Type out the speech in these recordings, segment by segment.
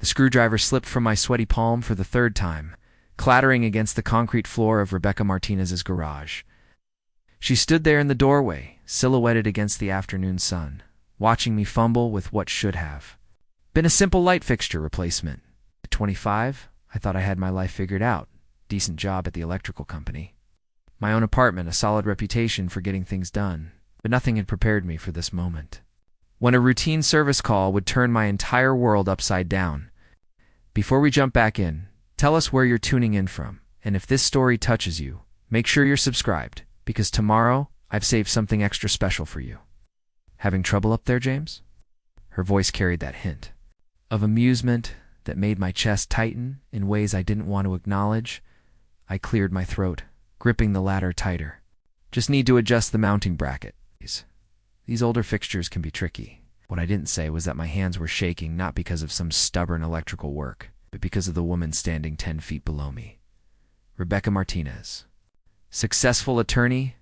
The screwdriver slipped from my sweaty palm for the third time, clattering against the concrete floor of Rebecca Martinez's garage. She stood there in the doorway, silhouetted against the afternoon sun, watching me fumble with what should have been a simple light fixture replacement. At 25, I thought I had my life figured out. Decent job at the electrical company. My own apartment, a solid reputation for getting things done. But nothing had prepared me for this moment, when a routine service call would turn my entire world upside down. Before we jump back in, tell us where you're tuning in from, and if this story touches you, make sure you're subscribed, because tomorrow I've saved something extra special for you. Having trouble up there, James? Her voice carried that hint of amusement that made my chest tighten in ways I didn't want to acknowledge. I cleared my throat, gripping the ladder tighter. Just need to adjust the mounting bracket. These older fixtures can be tricky. What I didn't say was that my hands were shaking not because of some stubborn electrical work, but because of the woman standing 10 feet below me. Rebecca Martinez. Successful attorney,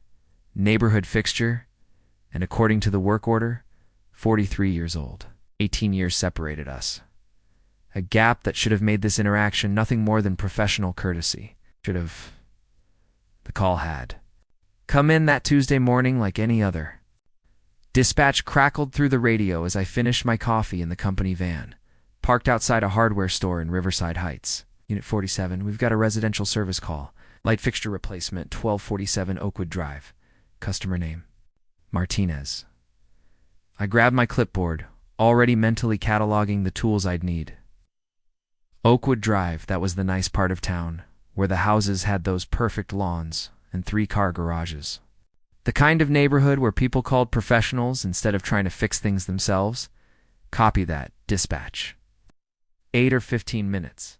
neighborhood fixture, and according to the work order, 43 years old. 18 years separated us. A gap that should have made this interaction nothing more than professional courtesy. The call had come in that Tuesday morning like any other. Dispatch crackled through the radio as I finished my coffee in the company van, parked outside a hardware store in Riverside Heights. Unit 47, we've got a residential service call. Light fixture replacement, 1247 Oakwood Drive. Customer name, Martinez. I grabbed my clipboard, already mentally cataloging the tools I'd need. Oakwood Drive, that was the nice part of town, where the houses had those perfect lawns and 3-car garages. The kind of neighborhood where people called professionals instead of trying to fix things themselves. Copy that, dispatch. 8 or 15 minutes.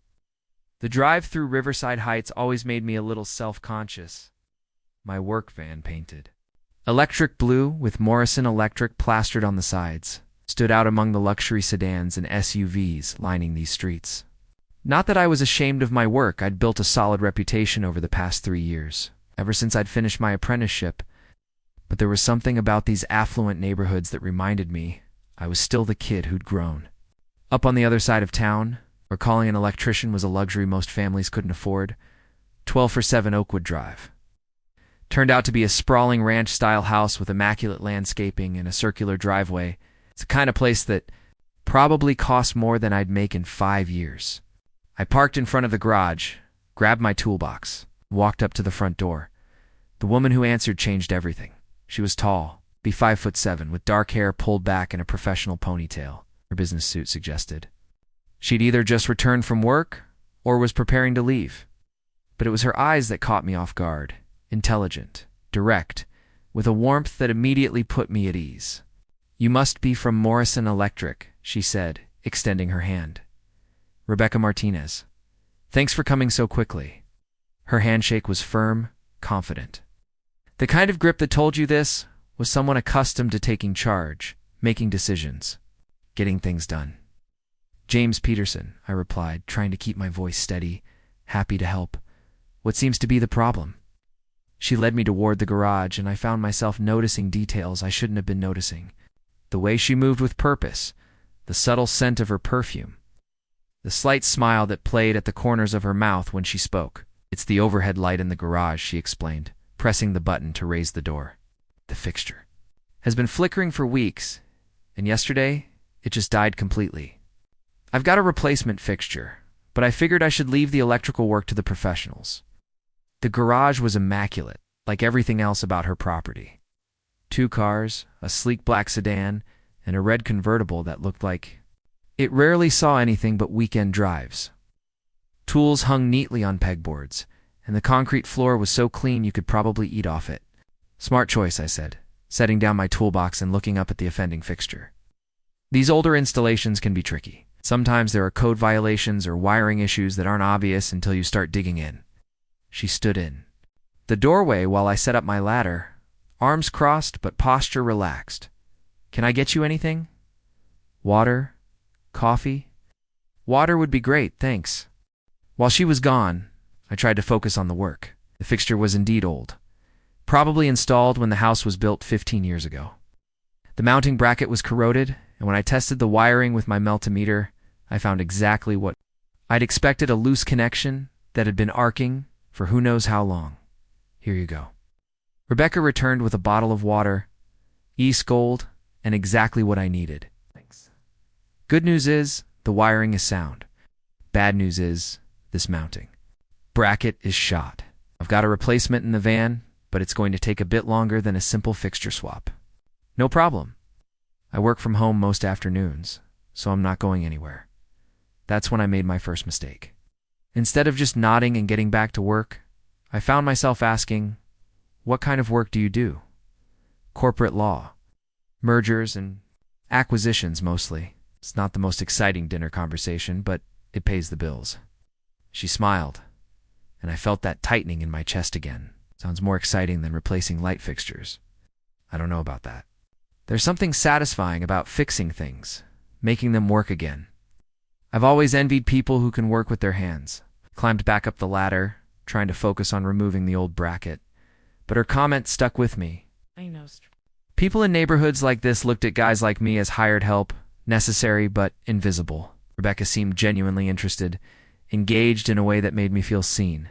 The drive through Riverside Heights always made me a little self-conscious. My work van, painted electric blue with Morrison Electric plastered on the sides, stood out among the luxury sedans and SUVs lining these streets. Not that I was ashamed of my work. I'd built a solid reputation over the past 3 years, ever since I'd finished my apprenticeship. But there was something about these affluent neighborhoods that reminded me I was still the kid who'd grown up on the other side of town, where calling an electrician was a luxury most families couldn't afford. 1247 Oakwood Drive turned out to be a sprawling ranch-style house with immaculate landscaping and a circular driveway. It's the kind of place that probably cost more than I'd make in 5 years. I parked in front of the garage, grabbed my toolbox, walked up to the front door. The woman who answered changed everything. She was tall, be 5'7", with dark hair pulled back in a professional ponytail, her business suit suggested. She'd either just returned from work or was preparing to leave. But it was her eyes that caught me off guard, intelligent, direct, with a warmth that immediately put me at ease. "You must be from Morrison Electric," she said, extending her hand. "Rebecca Martinez. Thanks for coming so quickly." Her handshake was firm, confident. The kind of grip that told you this was someone accustomed to taking charge, making decisions, getting things done. "James Peterson," I replied, trying to keep my voice steady, happy to help. "What seems to be the problem?" She led me toward the garage, and I found myself noticing details I shouldn't have been noticing. The way she moved with purpose, the subtle scent of her perfume, the slight smile that played at the corners of her mouth when she spoke. "It's the overhead light in the garage," she explained, pressing the button to raise the door. "The fixture has been flickering for weeks, and yesterday it just died completely. I've got a replacement fixture, but I figured I should leave the electrical work to the professionals." The garage was immaculate, like everything else about her property. 2 cars, a sleek black sedan, and a red convertible that looked like it rarely saw anything but weekend drives. Tools hung neatly on pegboards, and the concrete floor was so clean you could probably eat off it. "Smart choice," I said, setting down my toolbox and looking up at the offending fixture. These older installations can be tricky. Sometimes there are code violations or wiring issues that aren't obvious until you start digging in. She stood in the doorway while I set up my ladder, arms crossed but posture relaxed. "Can I get you anything? Water? Coffee?" "Water would be great, thanks." While she was gone, I tried to focus on the work. The fixture was indeed old, probably installed when the house was built 15 years ago. The mounting bracket was corroded, and when I tested the wiring with my multimeter, I found exactly what I'd expected, a loose connection that had been arcing for who knows how long. Here you go. Rebecca returned with a bottle of water, East Gold, and exactly what I needed. Thanks. Good news is, the wiring is sound. Bad news is, this mounting bracket is shot. I've got a replacement in the van, but it's going to take a bit longer than a simple fixture swap. No problem. I work from home most afternoons, so I'm not going anywhere. That's when I made my first mistake. Instead of just nodding and getting back to work, I found myself asking, what kind of work do you do? Corporate law. Mergers and acquisitions mostly. It's not the most exciting dinner conversation, but it pays the bills. She smiled, and I felt that tightening in my chest again. Sounds more exciting than replacing light fixtures. I don't know about that. There's something satisfying about fixing things, making them work again. I've always envied people who can work with their hands. Climbed back up the ladder, trying to focus on removing the old bracket. But her comment stuck with me. I know. People in neighborhoods like this looked at guys like me as hired help, necessary but invisible. Rebecca seemed genuinely interested, engaged in a way that made me feel seen.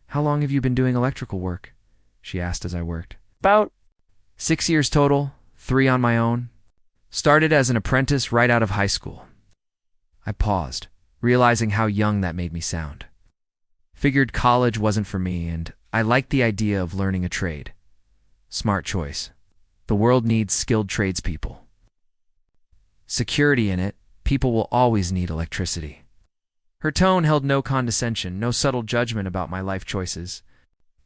How long have you been doing electrical work? She asked as I worked. About 6 years total, 3 on my own. Started as an apprentice right out of high school. I paused, realizing how young that made me sound. Figured college wasn't for me, and I liked the idea of learning a trade. Smart choice. The world needs skilled tradespeople. Security in it, people will always need electricity. Her tone held no condescension, no subtle judgment about my life choices.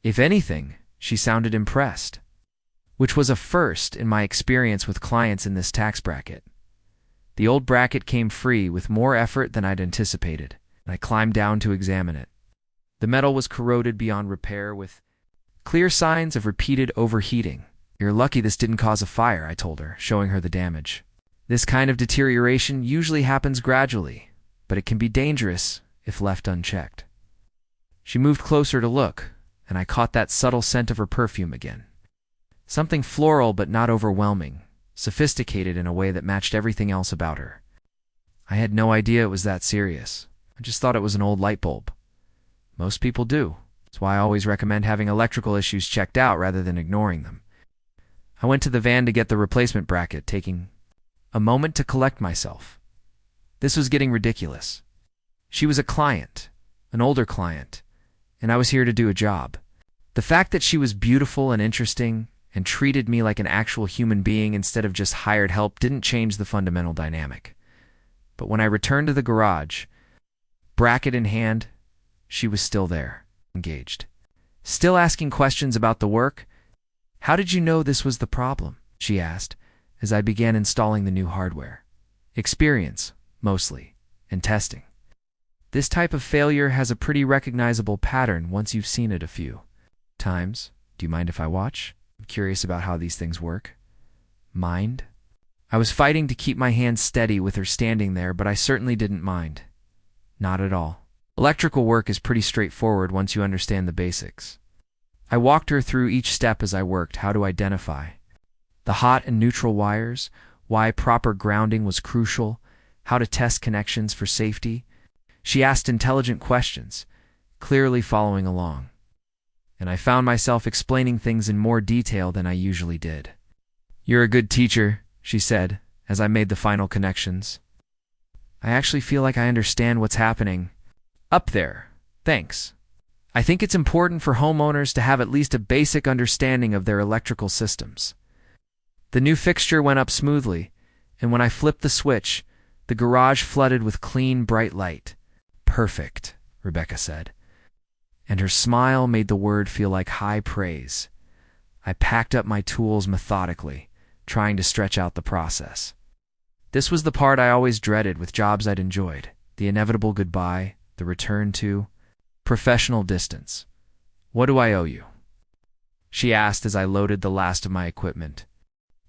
If anything, she sounded impressed, which was a first in my experience with clients in this tax bracket. The old bracket came free with more effort than I'd anticipated, and I climbed down to examine it. The metal was corroded beyond repair with clear signs of repeated overheating. You're lucky this didn't cause a fire, I told her, showing her the damage. This kind of deterioration usually happens gradually, but it can be dangerous if left unchecked. She moved closer to look, and I caught that subtle scent of her perfume again. Something floral but not overwhelming, sophisticated in a way that matched everything else about her. I had no idea it was that serious. I just thought it was an old light bulb. Most people do. That's why I always recommend having electrical issues checked out rather than ignoring them. I went to the van to get the replacement bracket, taking a moment to collect myself. This was getting ridiculous. She was a client, an older client, and I was here to do a job. The fact that she was beautiful and interesting and treated me like an actual human being instead of just hired help didn't change the fundamental dynamic. But when I returned to the garage, bracket in hand, she was still there, engaged. Still asking questions about the work. How did you know this was the problem? She asked, as I began installing the new hardware. Experience, mostly, and testing. This type of failure has a pretty recognizable pattern once you've seen it a few times. Do you mind if I watch? I'm curious about how these things work. Mind? I was fighting to keep my hands steady with her standing there, but I certainly didn't mind. Not at all. Electrical work is pretty straightforward once you understand the basics. I walked her through each step as I worked, how to identify the hot and neutral wires, why proper grounding was crucial, how to test connections for safety. She asked intelligent questions, clearly following along. And I found myself explaining things in more detail than I usually did. You're a good teacher, she said, as I made the final connections. I actually feel like I understand what's happening up there. Thanks. I think it's important for homeowners to have at least a basic understanding of their electrical systems. The new fixture went up smoothly, and when I flipped the switch, the garage flooded with clean, bright light. Perfect, Rebecca said. And her smile made the word feel like high praise. I packed up my tools methodically, trying to stretch out the process. This was the part I always dreaded with jobs I'd enjoyed, the inevitable goodbye, the return to professional distance. What do I owe you? She asked as I loaded the last of my equipment.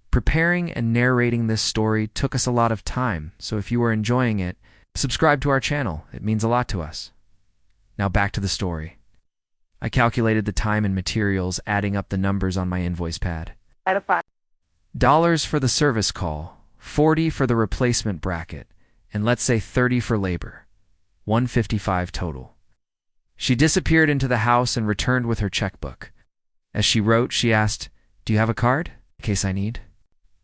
Preparing and narrating this story took us a lot of time, so if you are enjoying it, subscribe to our channel. It means a lot to us. Now back to the story. I calculated the time and materials, adding up the numbers on my invoice pad. out of 5. Dollars for the service call, $40 for the replacement bracket, and let's say 30 for labor. 155 total. She disappeared into the house and returned with her checkbook. As she wrote, she asked, "Do you have a card, in case I need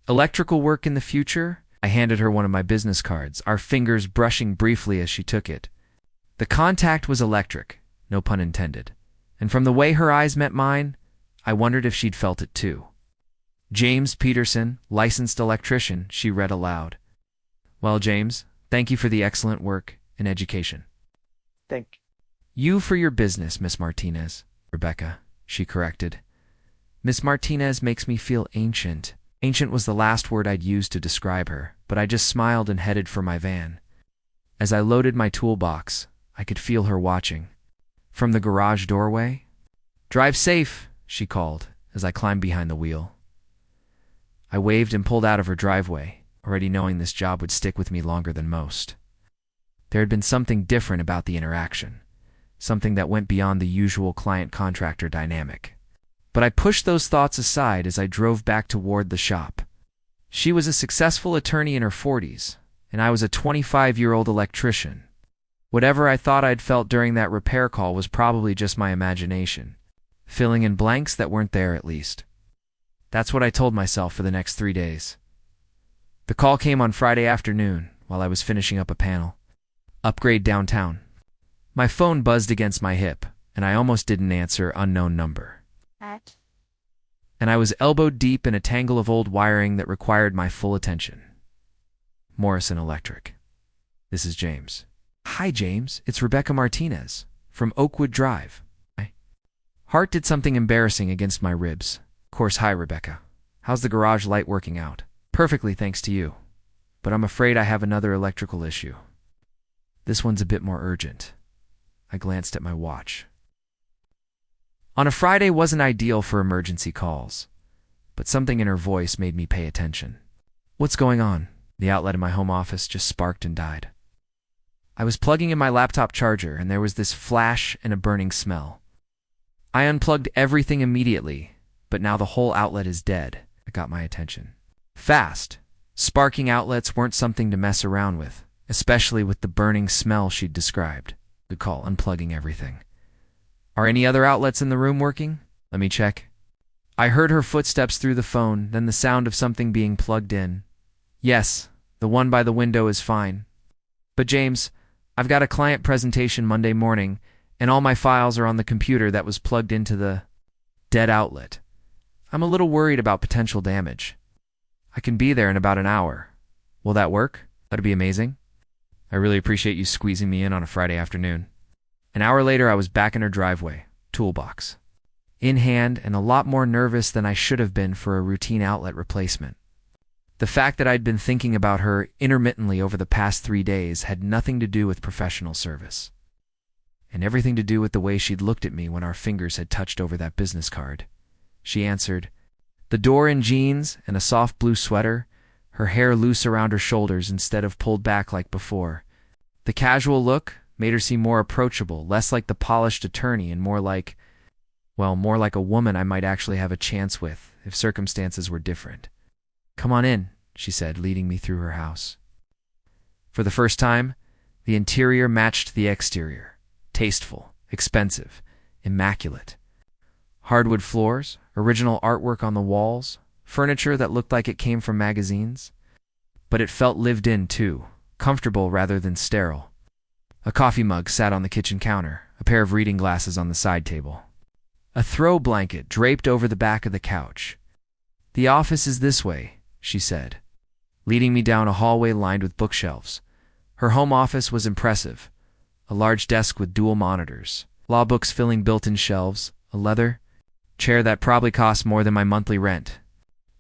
electrical work in the future?" I handed her one of my business cards, our fingers brushing briefly as she took it. The contact was electric, no pun intended, and from the way her eyes met mine, I wondered if she'd felt it too. "James Peterson, licensed electrician," she read aloud. "Well, James, thank you for the excellent work and education." Thank "You for your business, Miss Martinez." "Rebecca," she corrected. "Miss Martinez makes me feel ancient." Ancient was the last word I'd used to describe her, but I just smiled and headed for my van. As I loaded my toolbox, I could feel her watching. From the garage doorway, "Drive safe," she called as I climbed behind the wheel. I waved and pulled out of her driveway, already knowing this job would stick with me longer than most. There had been something different about the interaction, something that went beyond the usual client-contractor dynamic. But I pushed those thoughts aside as I drove back toward the shop. She was a successful attorney in her 40s, and I was a 25-year-old electrician. Whatever I thought I'd felt during that repair call was probably just my imagination, filling in blanks that weren't there at least. That's what I told myself for the next 3 days. The call came on Friday afternoon while I was finishing up a panel. "Upgrade downtown." My phone buzzed against my hip, and I almost didn't answer unknown number. And I was elbowed deep in a tangle of old wiring that required my full attention. Morrison Electric. "This is James." "Hi, James. It's Rebecca Martinez from Oakwood Drive." Heart did something embarrassing against my ribs. "Of course, hi, Rebecca. How's the garage light working out?" "Perfectly, thanks to you. But I'm afraid I have another electrical issue. This one's a bit more urgent." I glanced at my watch. On a Friday wasn't ideal for emergency calls, but something in her voice made me pay attention. "What's going on?" The outlet in my home office just sparked and died. I was plugging in my laptop charger, and there was this flash and a burning smell. I unplugged everything immediately, but now the whole outlet is dead. It got my attention. Fast, sparking outlets weren't something to mess around with, especially with the burning smell she'd described. Good call, unplugging everything. "Are any other outlets in the room working? Let me check." I heard her footsteps through the phone, then the sound of something being plugged in. "Yes, the one by the window is fine. But James, I've got a client presentation Monday morning, and all my files are on the computer that was plugged into the dead outlet. I'm a little worried about potential damage. I can be there in about an hour. Will that work?" "That'd be amazing. I really appreciate you squeezing me in on a Friday afternoon." An hour later, I was back in her driveway, toolbox in hand, and a lot more nervous than I should have been for a routine outlet replacement. The fact that I'd been thinking about her intermittently over the past 3 days had nothing to do with professional service, and everything to do with the way she'd looked at me when our fingers had touched over that business card. She answered, the door in jeans and a soft blue sweater, her hair loose around her shoulders instead of pulled back like before. The casual look made her seem more approachable, less like the polished attorney and more like a woman I might actually have a chance with if circumstances were different. "Come on in," she said, leading me through her house. For the first time, the interior matched the exterior. Tasteful, expensive, immaculate. Hardwood floors, original artwork on the walls, furniture that looked like it came from magazines. But it felt lived in, too, comfortable rather than sterile. A coffee mug sat on the kitchen counter, a pair of reading glasses on the side table. A throw blanket draped over the back of the couch. "The office is this way," she said, leading me down a hallway lined with bookshelves. Her home office was impressive. A large desk with dual monitors, law books filling built-in shelves, a leather chair that probably cost more than my monthly rent.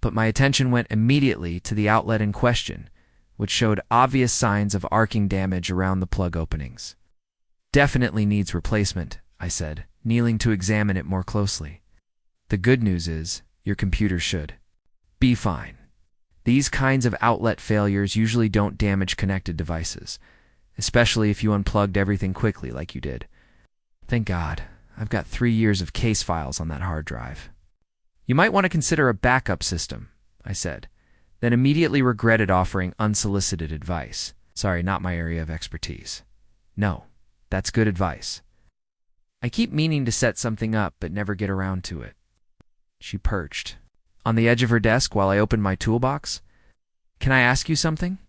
But my attention went immediately to the outlet in question, which showed obvious signs of arcing damage around the plug openings. "Definitely needs replacement," I said, kneeling to examine it more closely. "The good news is, your computer should be fine. These kinds of outlet failures usually don't damage connected devices, especially if you unplugged everything quickly like you did. Thank God, I've got 3 years of case files on that hard drive." "You might want to consider a backup system," I said, then immediately regretted offering unsolicited advice. Sorry, not my area of expertise. No, that's good advice. I keep meaning to set something up but never get around to it. She perched on the edge of her desk while I opened my toolbox. Can I ask you something?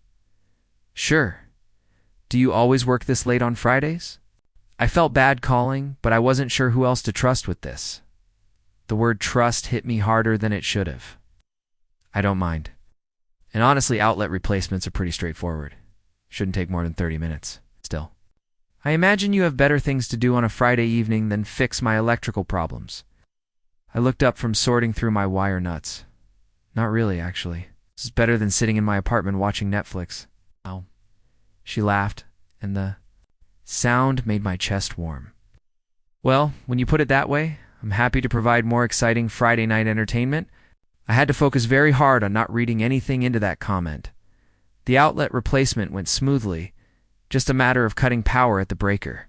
Sure. Do you always work this late on Fridays? I felt bad calling, but I wasn't sure who else to trust with this. The word trust hit me harder than it should have. I don't mind. And honestly, outlet replacements are pretty straightforward. Shouldn't take more than 30 minutes. Still, I imagine you have better things to do on a Friday evening than fix my electrical problems. I looked up from sorting through my wire nuts. Not really, actually. This is better than sitting in my apartment watching Netflix. Oh. She laughed, and the sound made my chest warm. Well, when you put it that way, I'm happy to provide more exciting Friday night entertainment. I had to focus very hard on not reading anything into that comment. The outlet replacement went smoothly, just a matter of cutting power at the breaker,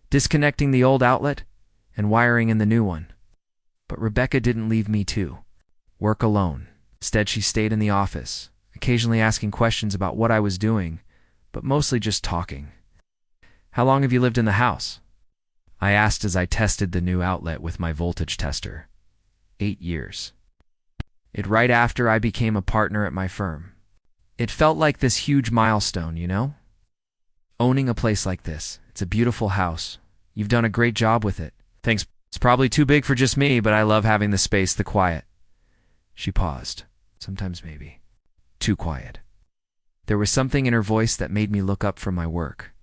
disconnecting the old outlet, and wiring in the new one. But Rebecca didn't leave me to work alone. Instead, she stayed in the office, occasionally asking questions about what I was doing, but mostly just talking. How long have you lived in the house? I asked as I tested the new outlet with my voltage tester. 8 years. It right after I became a partner at my firm. It felt like this huge milestone, you know? Owning a place like this. It's a beautiful house. You've done a great job with it. Thanks. It's probably too big for just me, but I love having the space, the quiet. She paused. Sometimes maybe too quiet. There was something in her voice that made me look up from my work.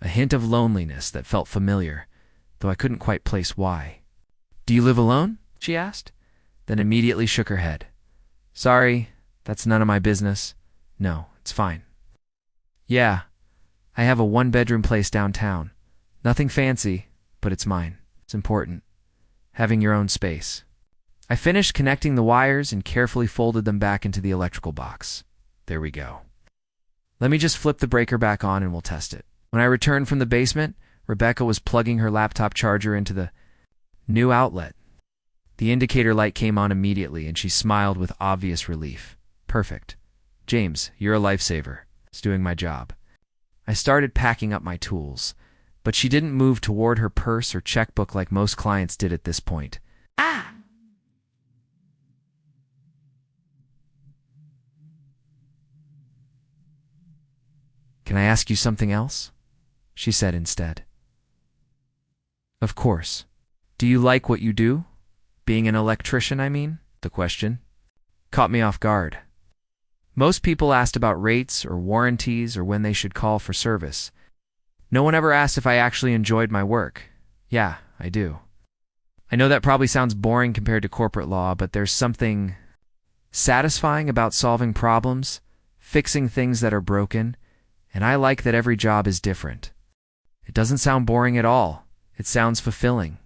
A hint of loneliness that felt familiar, though I couldn't quite place why. Do you live alone? She asked, then immediately shook her head. Sorry, that's none of my business. No, it's fine. Yeah, I have a one-bedroom place downtown. Nothing fancy, but it's mine. It's important. Having your own space. I finished connecting the wires and carefully folded them back into the electrical box. There we go. Let me just flip the breaker back on and we'll test it. When I returned from the basement, Rebecca was plugging her laptop charger into the new outlet. The indicator light came on immediately and she smiled with obvious relief. Perfect. James, you're a lifesaver. It's doing my job. I started packing up my tools, but she didn't move toward her purse or checkbook like most clients did at this point. Can I ask you something else? She said instead. Of course. Do you like what you do? Being an electrician, I mean? The question caught me off guard. Most people asked about rates or warranties or when they should call for service. No one ever asked if I actually enjoyed my work. Yeah, I do. I know that probably sounds boring compared to corporate law, but there's something satisfying about solving problems, fixing things that are broken, and I like that every job is different. It doesn't sound boring at all. It sounds fulfilling.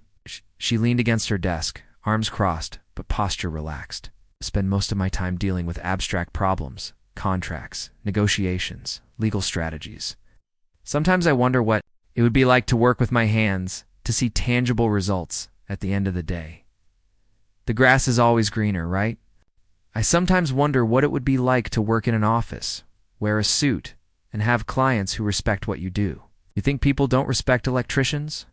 She leaned against her desk, arms crossed, but posture relaxed. I spend most of my time dealing with abstract problems, contracts, negotiations, legal strategies. Sometimes I wonder what it would be like to work with my hands, to see tangible results at the end of the day. The grass is always greener, right? I sometimes wonder what it would be like to work in an office, wear a suit, and have clients who respect what you do. You think people don't respect electricians?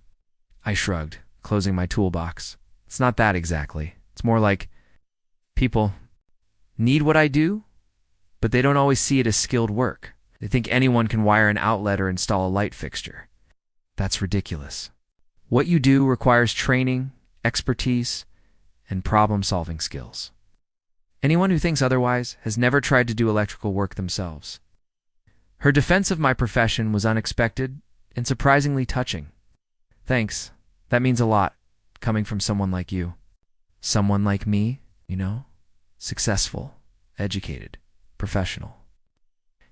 I shrugged, closing my toolbox. It's not that exactly. It's more like people need what I do, but they don't always see it as skilled work. They think anyone can wire an outlet or install a light fixture. That's ridiculous. What you do requires training, expertise, and problem-solving skills. Anyone who thinks otherwise has never tried to do electrical work themselves. Her defense of my profession was unexpected and surprisingly touching. Thanks. That means a lot, coming from someone like you. Someone like me, you know? Successful, educated, professional.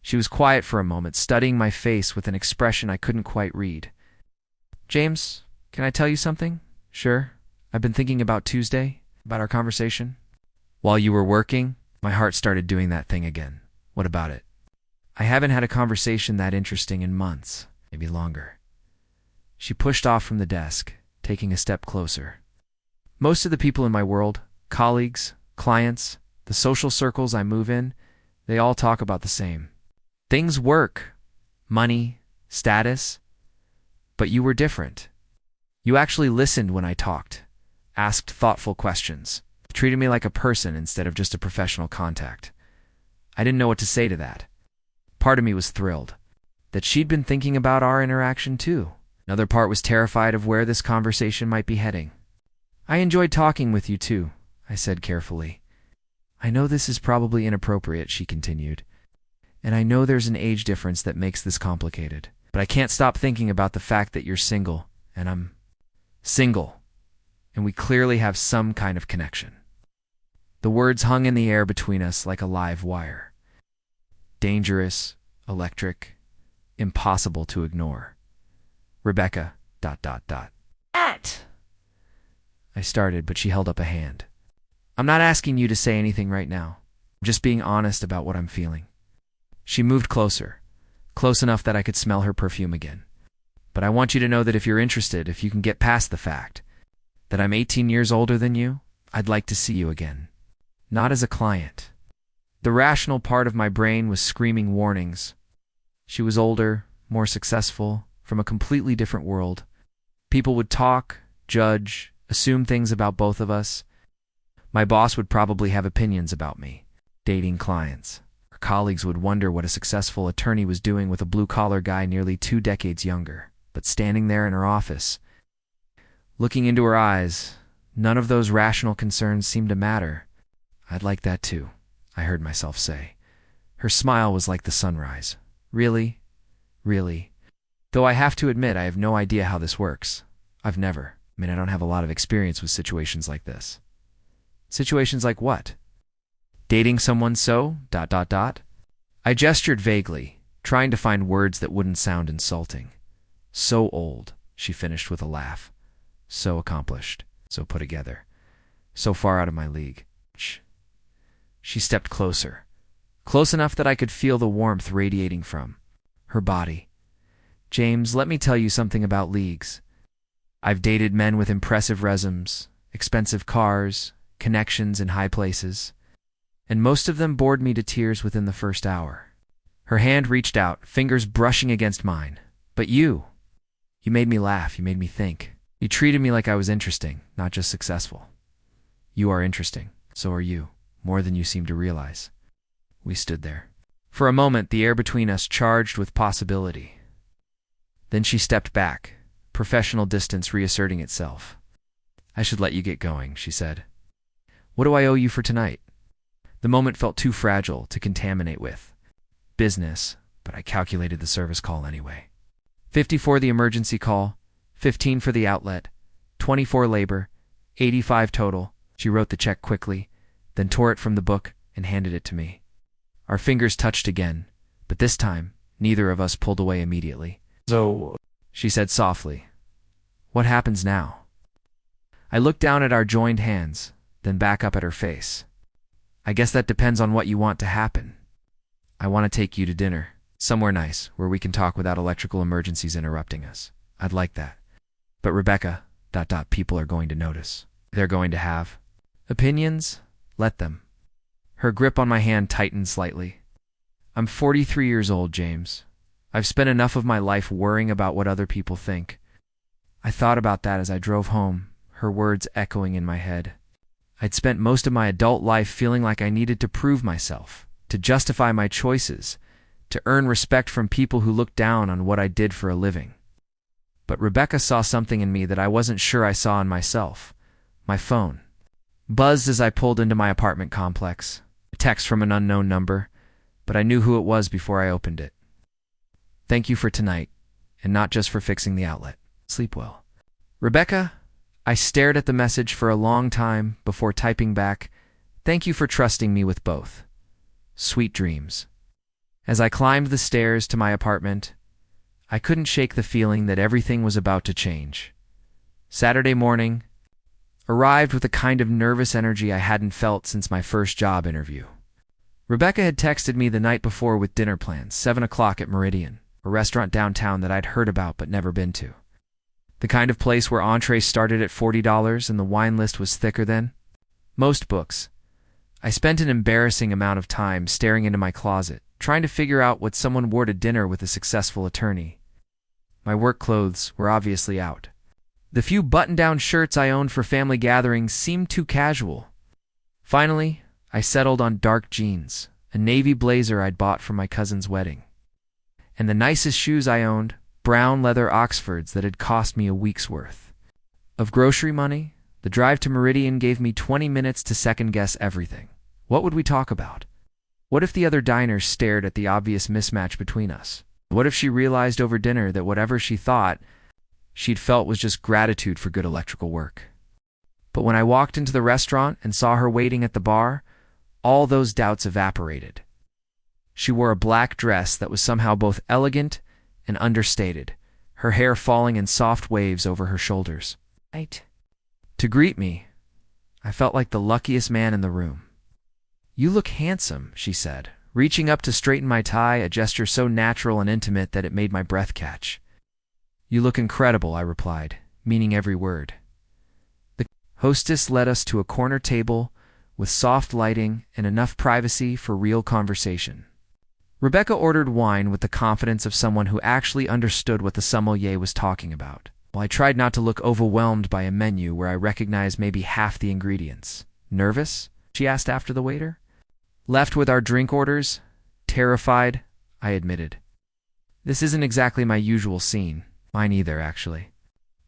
She was quiet for a moment, studying my face with an expression I couldn't quite read. James, can I tell you something? Sure. I've been thinking about Tuesday, about our conversation. While you were working, my heart started doing that thing again. What about it? I haven't had a conversation that interesting in months, maybe longer. She pushed off from the desk, taking a step closer. Most of the people in my world, colleagues, clients, the social circles I move in, they all talk about the same. Things work, money, status. But you were different. You actually listened when I talked, asked thoughtful questions, treated me like a person instead of just a professional contact. I didn't know what to say to that. Part of me was thrilled that she'd been thinking about our interaction too. Another part was terrified of where this conversation might be heading. I enjoyed talking with you too, I said carefully. I know this is probably inappropriate, she continued, and I know there's an age difference that makes this complicated, but I can't stop thinking about the fact that you're single, and I'm single, and we clearly have some kind of connection. The words hung in the air between us like a live wire. Dangerous, electric, impossible to ignore. Rebecca, ... I started, but she held up a hand. I'm not asking you to say anything right now. I'm just being honest about what I'm feeling. She moved closer, close enough that I could smell her perfume again. But I want you to know that if you're interested, if you can get past the fact that I'm 18 years older than you, I'd like to see you again. Not as a client. The rational part of my brain was screaming warnings. She was older, more successful, from a completely different world. People would talk, judge, assume things about both of us. My boss would probably have opinions about me, dating clients. Her colleagues would wonder what a successful attorney was doing with a blue-collar guy nearly 2 decades younger. But standing there in her office, looking into her eyes, none of those rational concerns seemed to matter. I'd like that too, I heard myself say. Her smile was like the sunrise. Really? Really? Though I have to admit I have no idea how this works. I don't have a lot of experience with situations like this. Situations like what? Dating someone so... ... I gestured vaguely, trying to find words that wouldn't sound insulting. So old, she finished with a laugh. So accomplished, so put together. So far out of my league. Shh. She stepped closer, close enough that I could feel the warmth radiating from her body. James, let me tell you something about leagues. I've dated men with impressive resumes, expensive cars, connections in high places, and most of them bored me to tears within the first hour. Her hand reached out, fingers brushing against mine. But you made me laugh, you made me think. You treated me like I was interesting, not just successful. You are interesting, so are you, more than you seem to realize. We stood there. For a moment, the air between us charged with possibility. Then she stepped back, professional distance reasserting itself. I should let you get going, she said. What do I owe you for tonight? The moment felt too fragile to contaminate with business, but I calculated the service call anyway. 50 for the emergency call, 15 for the outlet, 24 labor, 85 total. She wrote the check quickly, then tore it from the book and handed it to me. Our fingers touched again, but this time, neither of us pulled away immediately. So, she said softly, what happens now? I looked down at our joined hands, then back up at her face. I guess that depends on what you want to happen. I want to take you to dinner, somewhere nice, where we can talk without electrical emergencies interrupting us. I'd like that. But Rebecca, ... people are going to notice. They're going to have opinions? Let them. Her grip on my hand tightened slightly. I'm 43 years old, James. I've spent enough of my life worrying about what other people think. I thought about that as I drove home, her words echoing in my head. I'd spent most of my adult life feeling like I needed to prove myself, to justify my choices, to earn respect from people who looked down on what I did for a living. But Rebecca saw something in me that I wasn't sure I saw in myself. My phone buzzed as I pulled into my apartment complex. A text from an unknown number, but I knew who it was before I opened it. Thank you for tonight, and not just for fixing the outlet. Sleep well. Rebecca, I stared at the message for a long time before typing back, thank you for trusting me with both. Sweet dreams. As I climbed the stairs to my apartment, I couldn't shake the feeling that everything was about to change. Saturday morning arrived with a kind of nervous energy I hadn't felt since my first job interview. Rebecca had texted me the night before with dinner plans, 7 o'clock at Meridian, a restaurant downtown that I'd heard about but never been to. The kind of place where entrees started at $40 and the wine list was thicker than most books. I spent an embarrassing amount of time staring into my closet, trying to figure out what someone wore to dinner with a successful attorney. My work clothes were obviously out. The few button-down shirts I owned for family gatherings seemed too casual. Finally, I settled on dark jeans, a navy blazer I'd bought for my cousin's wedding, and the nicest shoes I owned, brown leather Oxfords that had cost me a week's worth of grocery money. The drive to Meridian gave me 20 minutes to second-guess everything. What would we talk about? What if the other diners stared at the obvious mismatch between us? What if she realized over dinner that whatever she thought she'd felt was just gratitude for good electrical work? But when I walked into the restaurant and saw her waiting at the bar, all those doubts evaporated. She wore a black dress that was somehow both elegant and understated, her hair falling in soft waves over her shoulders. To greet me, I felt like the luckiest man in the room. "You look handsome," she said, reaching up to straighten my tie, a gesture so natural and intimate that it made my breath catch. "You look incredible," I replied, meaning every word. The hostess led us to a corner table with soft lighting and enough privacy for real conversation. Rebecca ordered wine with the confidence of someone who actually understood what the sommelier was talking about, while I tried not to look overwhelmed by a menu where I recognized maybe half the ingredients. "Nervous?" she asked after the waiter. "Left with our drink orders? Terrified," I admitted. "This isn't exactly my usual scene." Mine either, actually.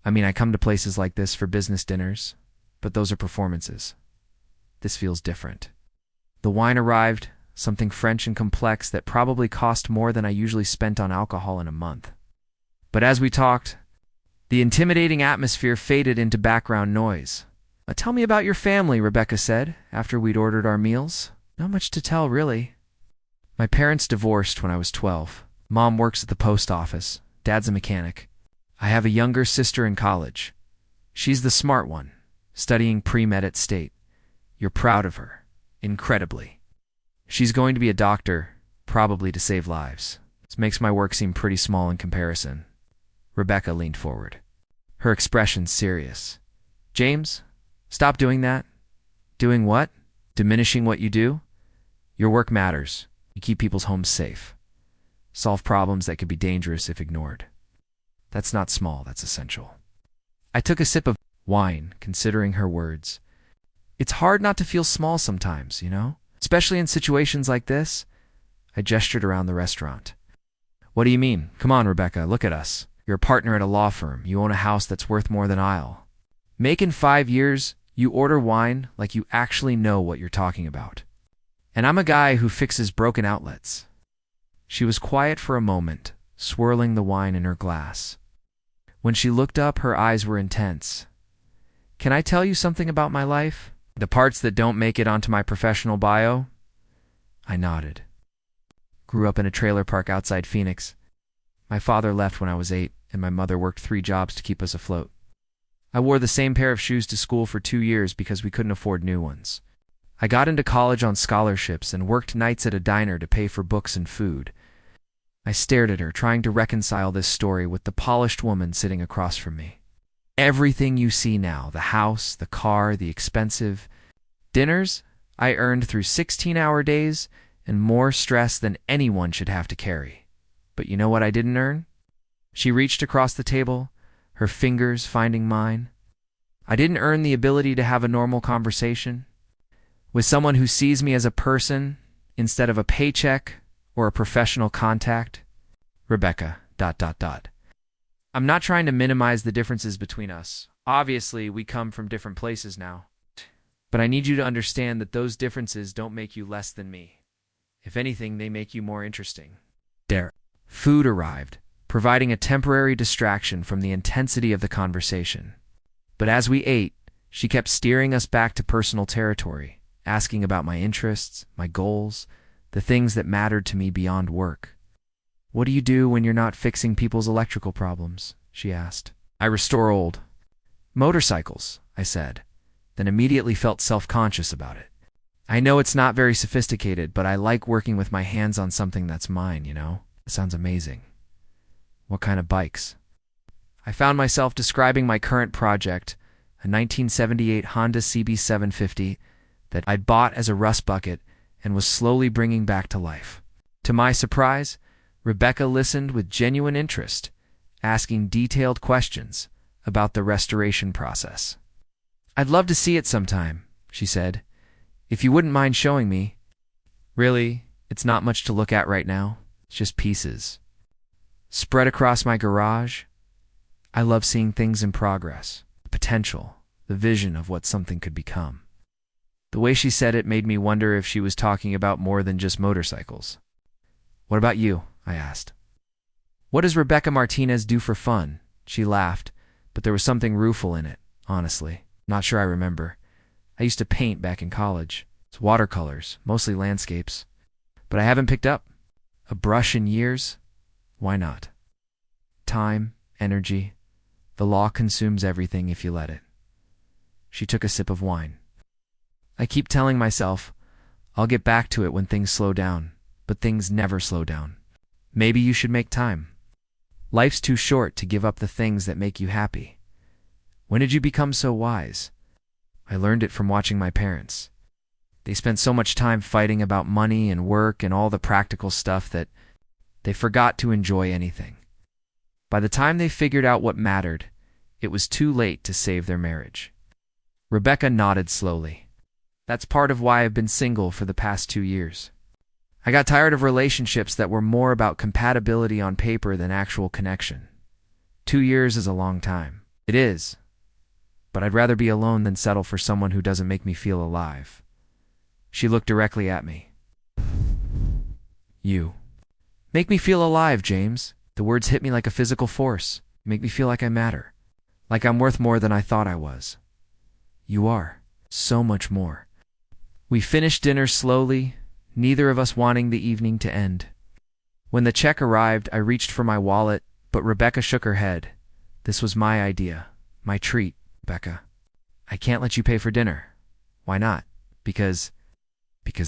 I mean, I come to places like this for business dinners, but those are performances. This feels different. The wine arrived, something French and complex that probably cost more than I usually spent on alcohol in a month. But as we talked, the intimidating atmosphere faded into background noise. "Tell me about your family," Rebecca said, after we'd ordered our meals. "Not much to tell, really. My parents divorced when I was 12. Mom works at the post office. Dad's a mechanic. I have a younger sister in college. She's the smart one, studying pre-med at State. You're proud of her. Incredibly. She's going to be a doctor, probably to save lives. This makes my work seem pretty small in comparison." Rebecca leaned forward, her expression serious. "James, stop doing that." "Doing what? Diminishing what you do? Your work matters. You keep people's homes safe. Solve problems that could be dangerous if ignored. That's not small, that's essential." I took a sip of wine, considering her words. It's hard not to feel small sometimes, you know? Especially in situations like this. I gestured around the restaurant. "What do you mean? Come on, Rebecca, look at us. You're a partner at a law firm. You own a house that's worth more than I'll make in 5 years. You order wine like you actually know what you're talking about. And I'm a guy who fixes broken outlets." She was quiet for a moment, swirling the wine in her glass. When she looked up, her eyes were intense. "Can I tell you something about my life? The parts that don't make it onto my professional bio?" I nodded. "Grew up in a trailer park outside Phoenix. My father left when I was 8, and my mother worked 3 jobs to keep us afloat. I wore the same pair of shoes to school for 2 years because we couldn't afford new ones. I got into college on scholarships and worked nights at a diner to pay for books and food." I stared at her, trying to reconcile this story with the polished woman sitting across from me. "Everything you see now, the house, the car, the expensive dinners, I earned through 16-hour days and more stress than anyone should have to carry. But you know what I didn't earn?" She reached across the table, her fingers finding mine. "I didn't earn the ability to have a normal conversation with someone who sees me as a person instead of a paycheck or a professional contact." Rebecca, ... I'm not trying to minimize the differences between us. Obviously, we come from different places now. But I need you to understand that those differences don't make you less than me. If anything, they make you more interesting. Food arrived, providing a temporary distraction from the intensity of the conversation. But as we ate, she kept steering us back to personal territory, asking about my interests, my goals, the things that mattered to me beyond work. "What do you do when you're not fixing people's electrical problems?" she asked. "I restore old motorcycles," I said, then immediately felt self-conscious about it. I know it's not very sophisticated, but I like working with my hands on something that's mine, you know? It sounds amazing. "What kind of bikes?" I found myself describing my current project, a 1978 Honda CB750 that I'd bought as a rust bucket and was slowly bringing back to life. To my surprise, Rebecca listened with genuine interest, asking detailed questions about the restoration process. "I'd love to see it sometime," she said, "if you wouldn't mind showing me." "Really, it's not much to look at right now. It's just pieces spread across my garage. I love seeing things in progress, the potential, the vision of what something could become." The way she said it made me wonder if she was talking about more than just motorcycles. "What about you?" I asked. "What does Rebecca Martinez do for fun?" She laughed, but there was something rueful in it, honestly. Not sure I remember. I used to paint back in college. It's watercolors, mostly landscapes. But I haven't picked up a brush in years. Why not? Time, energy. The law consumes everything if you let it. She took a sip of wine. I keep telling myself, I'll get back to it when things slow down, but things never slow down. Maybe you should make time. Life's too short to give up the things that make you happy. When did you become so wise? I learned it from watching my parents. They spent so much time fighting about money and work and all the practical stuff that they forgot to enjoy anything. By the time they figured out what mattered, it was too late to save their marriage. Rebecca nodded slowly. That's part of why I've been single for the past 2 years. I got tired of relationships that were more about compatibility on paper than actual connection. 2 years is a long time. It is. But I'd rather be alone than settle for someone who doesn't make me feel alive. She looked directly at me. "You make me feel alive, James." The words hit me like a physical force. You make me feel like I matter. Like I'm worth more than I thought I was. You are. So much more. We finished dinner slowly, neither of us wanting the evening to end. When the check arrived, I reached for my wallet, but Rebecca shook her head. This was my idea, my treat, Rebecca. "I can't let you pay for dinner." "Why not?" Because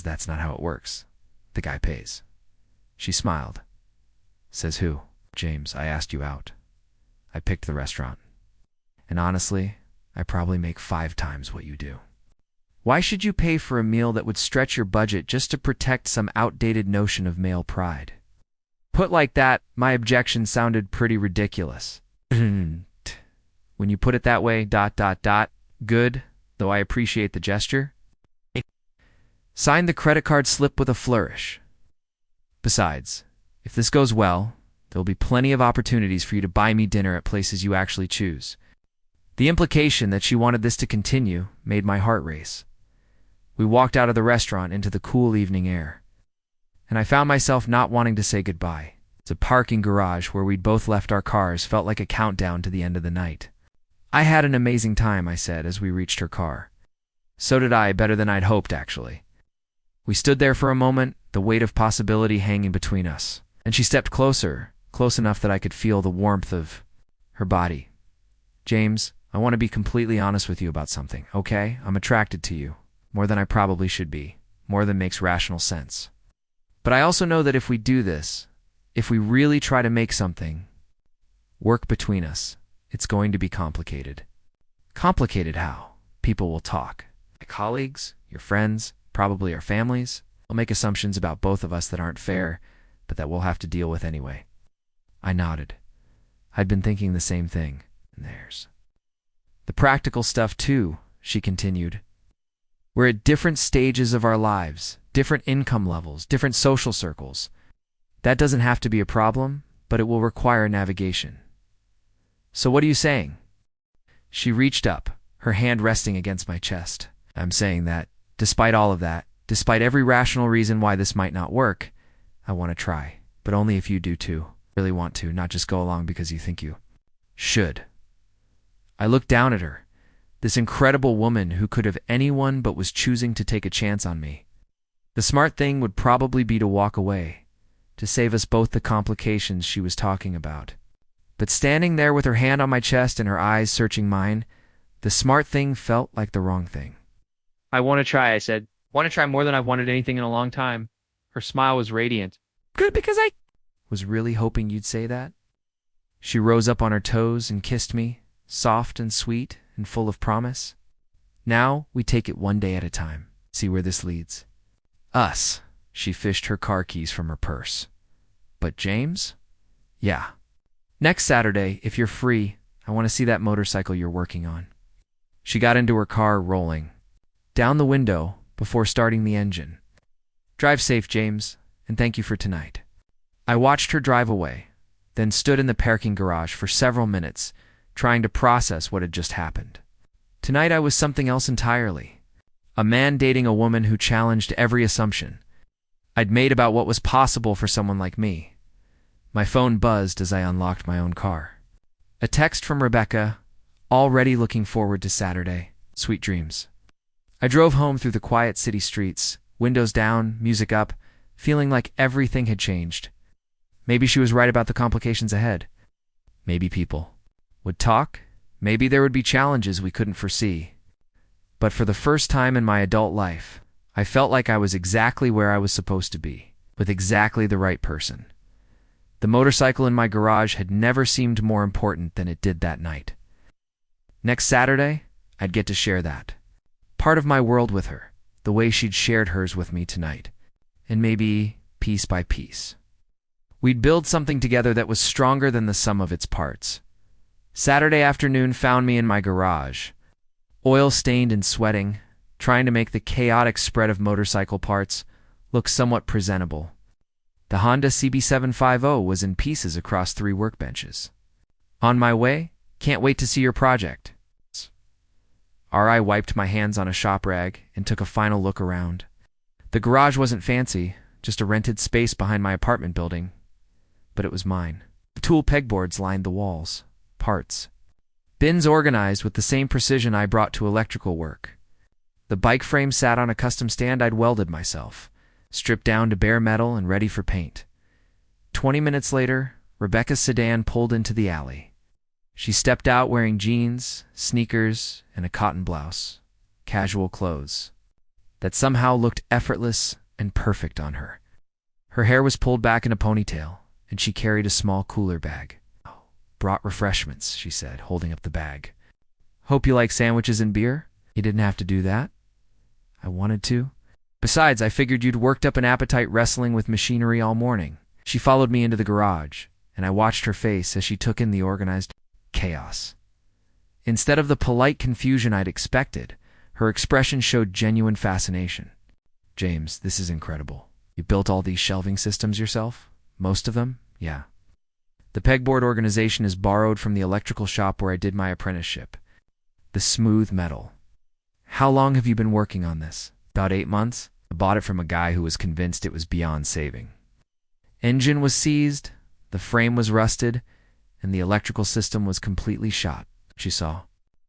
that's not how it works. The guy pays." She smiled. "Says who?" "James, I asked you out. I picked the restaurant. And honestly, I probably make 5 times what you do. Why should you pay for a meal that would stretch your budget just to protect some outdated notion of male pride?" Put like that, my objection sounded pretty ridiculous. When you put it that way, ... Good, though I appreciate the gesture. Signed the credit card slip with a flourish. Besides, if this goes well, there'll be plenty of opportunities for you to buy me dinner at places you actually choose. The implication that she wanted this to continue made my heart race. We walked out of the restaurant into the cool evening air, and I found myself not wanting to say goodbye. The parking garage where we'd both left our cars felt like a countdown to the end of the night. "I had an amazing time," I said as we reached her car. "So did I, better than I'd hoped, actually." We stood there for a moment, the weight of possibility hanging between us, and she stepped closer, close enough that I could feel the warmth of her body. "James, I want to be completely honest with you about something, okay? I'm attracted to you, more than I probably should be, more than makes rational sense. But I also know that if we do this, if we really try to make something work between us, it's going to be complicated." "Complicated how?" "People will talk. My colleagues, your friends, probably our families. They'll make assumptions about both of us that aren't fair, but that we'll have to deal with anyway." I nodded. I'd been thinking the same thing. And there's the practical stuff too, she continued. We're at different stages of our lives, different income levels, different social circles. That doesn't have to be a problem, but it will require navigation. "So what are you saying?" She reached up, her hand resting against my chest. "I'm saying that, despite all of that, despite every rational reason why this might not work, I want to try, but only if you do too. Really want to, not just go along because you think you should." I looked down at her, this incredible woman who could have anyone but was choosing to take a chance on me. The smart thing would probably be to walk away, to save us both the complications she was talking about. But standing there with her hand on my chest and her eyes searching mine, the smart thing felt like the wrong thing. "I want to try," I said. "Want to try more than I've wanted anything in a long time." Her smile was radiant. "Good, because I was really hoping you'd say that." She rose up on her toes and kissed me, soft and sweet and full of promise. "Now we take it one day at a time, see where this leads." Us. She fished her car keys from her purse. But James? Yeah. Next Saturday, if you're free, I want to see that motorcycle you're working on. She got into her car, rolling down the window before starting the engine. Drive safe, James, and thank you for tonight. I watched her drive away, then stood in the parking garage for several minutes, trying to process what had just happened. Tonight I was something else entirely. A man dating a woman who challenged every assumption I'd made about what was possible for someone like me. My phone buzzed as I unlocked my own car. A text from Rebecca, already looking forward to Saturday. Sweet dreams. I drove home through the quiet city streets, windows down, music up, feeling like everything had changed. Maybe she was right about the complications ahead. Maybe people would talk. Maybe there would be challenges we couldn't foresee. But for the first time in my adult life, I felt like I was exactly where I was supposed to be, with exactly the right person. The motorcycle in my garage had never seemed more important than it did that night. Next Saturday, I'd get to share that part of my world with her, the way she'd shared hers with me tonight, and maybe piece by piece. We'd build something together that was stronger than the sum of its parts. Saturday afternoon found me in my garage, oil-stained and sweating, trying to make the chaotic spread of motorcycle parts look somewhat presentable. The Honda CB750 was in pieces across 3 workbenches. On my way, can't wait to see your project. R.I. wiped my hands on a shop rag and took a final look around. The garage wasn't fancy, just a rented space behind my apartment building, but it was mine. Tool pegboards lined the walls. Parts. Bins organized with the same precision I brought to electrical work. The bike frame sat on a custom stand I'd welded myself, stripped down to bare metal and ready for paint. 20 minutes later, Rebecca's sedan pulled into the alley. She stepped out wearing jeans, sneakers, and a cotton blouse, casual clothes that somehow looked effortless and perfect on her. Her hair was pulled back in a ponytail, and she carried a small cooler bag. Brought refreshments, she said, holding up the bag. Hope you like sandwiches and beer? You didn't have to do that. I wanted to. Besides, I figured you'd worked up an appetite wrestling with machinery all morning. She followed me into the garage, and I watched her face as she took in the organized chaos. Instead of the polite confusion I'd expected, her expression showed genuine fascination. James, this is incredible. You built all these shelving systems yourself? Most of them? Yeah. The pegboard organization is borrowed from the electrical shop where I did my apprenticeship. The smooth metal. How long have you been working on this? About 8 months. I bought it from a guy who was convinced it was beyond saving. Engine was seized, the frame was rusted, and the electrical system was completely shot. She saw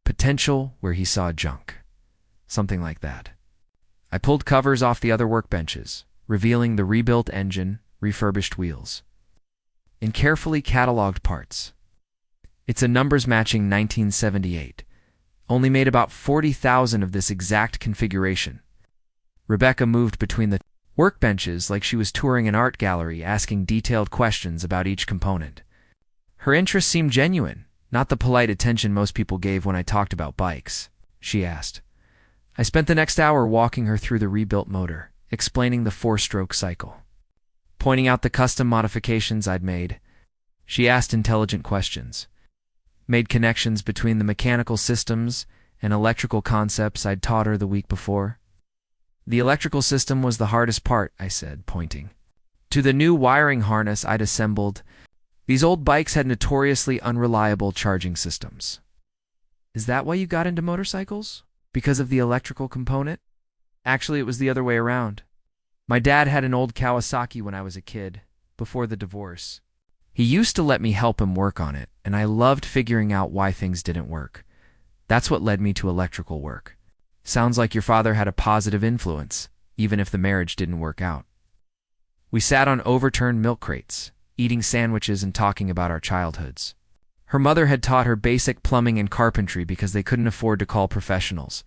potential where he saw junk. Something like that. I pulled covers off the other workbenches, revealing the rebuilt engine, refurbished wheels, and carefully cataloged parts. It's a numbers-matching 1978. Only made about 40,000 of this exact configuration. Rebecca moved between the workbenches like she was touring an art gallery, asking detailed questions about each component. Her interest seemed genuine, not the polite attention most people gave when I talked about bikes. She asked. I spent the next hour walking her through the rebuilt motor, explaining the 4-stroke cycle, pointing out the custom modifications I'd made. She asked intelligent questions, made connections between the mechanical systems and electrical concepts I'd taught her the week before. The electrical system was the hardest part, I said, pointing to the new wiring harness I'd assembled. These old bikes had notoriously unreliable charging systems. Is that why you got into motorcycles? Because of the electrical component? Actually, it was the other way around. My dad had an old Kawasaki when I was a kid, before the divorce. He used to let me help him work on it, and I loved figuring out why things didn't work. That's what led me to electrical work. Sounds like your father had a positive influence, even if the marriage didn't work out. We sat on overturned milk crates, eating sandwiches and talking about our childhoods. Her mother had taught her basic plumbing and carpentry because they couldn't afford to call professionals.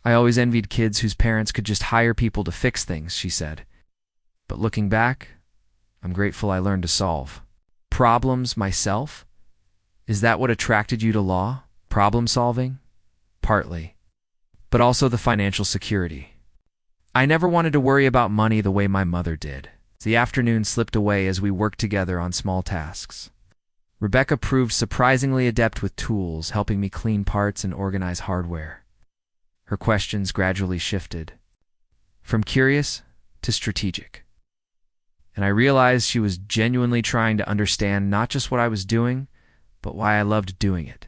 I always envied kids whose parents could just hire people to fix things, she said. But looking back, I'm grateful I learned to solve problems myself. Is that what attracted you to law? Problem solving? Partly. But also the financial security. I never wanted to worry about money the way my mother did. The afternoon slipped away as we worked together on small tasks. Rebecca proved surprisingly adept with tools, helping me clean parts and organize hardware. Her questions gradually shifted, from curious to strategic. And I realized she was genuinely trying to understand not just what I was doing, but why I loved doing it.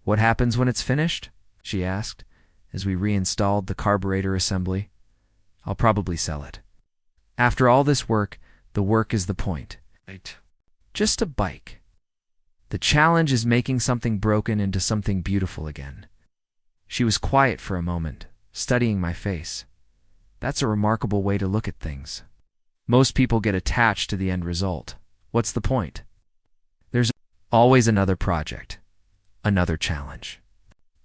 "What happens when it's finished?" she asked, as we reinstalled the carburetor assembly. "I'll probably sell it. After all this work, the work is the point. Just a bike. The challenge is making something broken into something beautiful again." She was quiet for a moment, studying my face. That's a remarkable way to look at things. Most people get attached to the end result. What's the point? There's always another project, another challenge.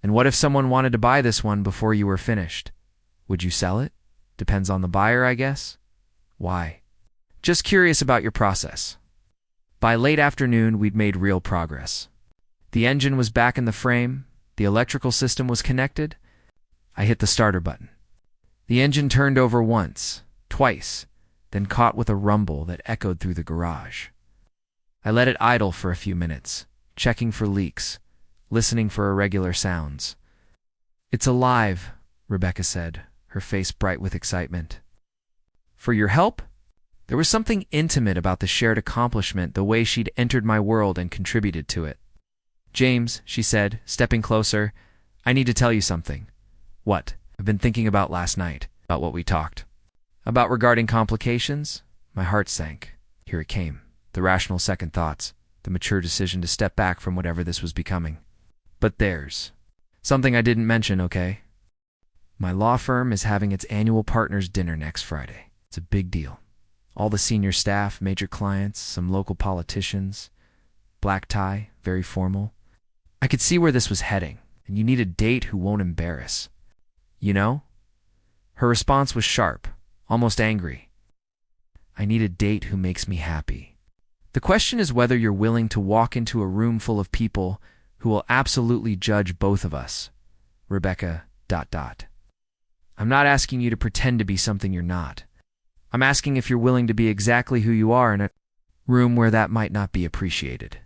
And what if someone wanted to buy this one before you were finished? Would you sell it? Depends on the buyer, I guess. Why? Just curious about your process. By late afternoon, we'd made real progress. The engine was back in the frame, the electrical system was connected. I hit the starter button. The engine turned over once, twice, then caught with a rumble that echoed through the garage. I let it idle for a few minutes, checking for leaks, listening for irregular sounds. "It's alive," Rebecca said, her face bright with excitement. "For your help?" There was something intimate about the shared accomplishment, the way she'd entered my world and contributed to it. "James," she said, stepping closer, "I need to tell you something." "What?" "I've been thinking about last night, about what we talked. About regarding complications?" My heart sank. Here it came, the rational second thoughts, the mature decision to step back from whatever this was becoming. "But there's something I didn't mention, okay? My law firm is having its annual partners' dinner next Friday. It's a big deal. All the senior staff, major clients, some local politicians. Black tie, very formal. I could see where this was heading, and you need a date who won't embarrass. You know?" Her response was sharp, almost angry. "I need a date who makes me happy. The question is whether you're willing to walk into a room full of people who will absolutely judge both of us. Rebecca, ... I'm not asking you to pretend to be something you're not. I'm asking if you're willing to be exactly who you are in a room where that might not be appreciated."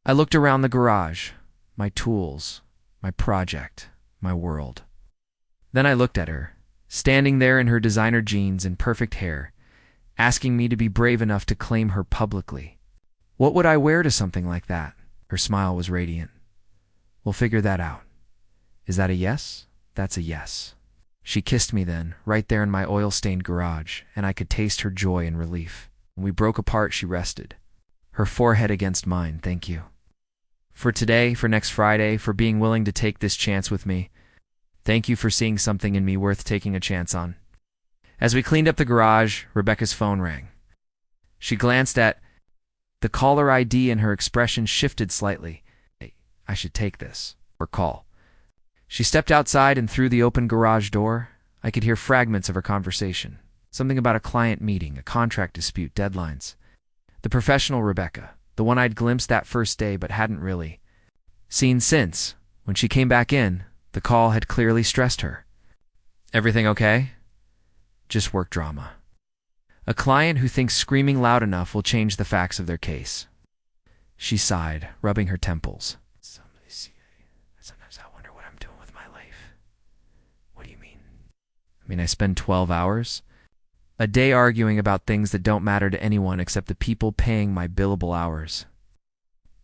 I looked around the garage, my tools, my project, my world. Then I looked at her, standing there in her designer jeans and perfect hair, asking me to be brave enough to claim her publicly. What would I wear to something like that? Her smile was radiant. "We'll figure that out. Is that a yes?" "That's a yes." She kissed me then, right there in my oil-stained garage, and I could taste her joy and relief. When we broke apart, she rested, her forehead against mine. "Thank you. For today, for next Friday, for being willing to take this chance with me. Thank you for seeing something in me worth taking a chance on." As we cleaned up the garage, Rebecca's phone rang. She glanced at the caller ID and her expression shifted slightly. "Hey, I should take this, or call." She stepped outside and through the open garage door. I could hear fragments of her conversation. Something about a client meeting, a contract dispute, deadlines. The professional Rebecca, the one I'd glimpsed that first day but hadn't really seen since. When she came back in, the call had clearly stressed her. "Everything okay?" "Just work drama. A client who thinks screaming loud enough will change the facts of their case." She sighed, rubbing her temples. "Sometimes I wonder what I'm doing with my life." "What do you mean?" I spend 12 hours a day arguing about things that don't matter to anyone except the people paying my billable hours.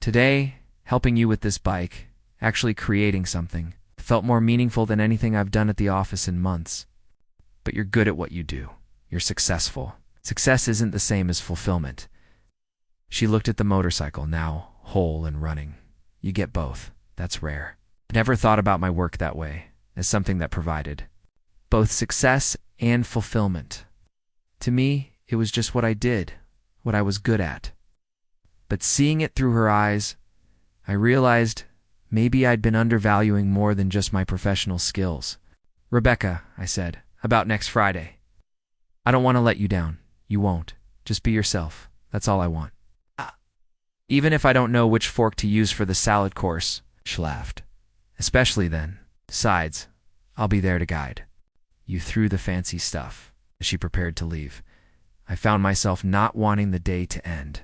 Today, helping you with this bike, actually creating something, felt more meaningful than anything I've done at the office in months. But you're good at what you do. You're successful. Success isn't the same as fulfillment. She looked at the motorcycle, now whole and running. You get both. That's rare. I never thought about my work that way, as something that provided both success and fulfillment. To me, it was just what I did, what I was good at. But seeing it through her eyes, I realized maybe I'd been undervaluing more than just my professional skills. "Rebecca," I said, "about next Friday. I don't want to let you down. You won't. Just be yourself. That's all I want. Even if I don't know which fork to use for the salad course." She laughed. "Especially then. Besides, I'll be there to guide." You threw the fancy stuff. As she prepared to leave, I found myself not wanting the day to end.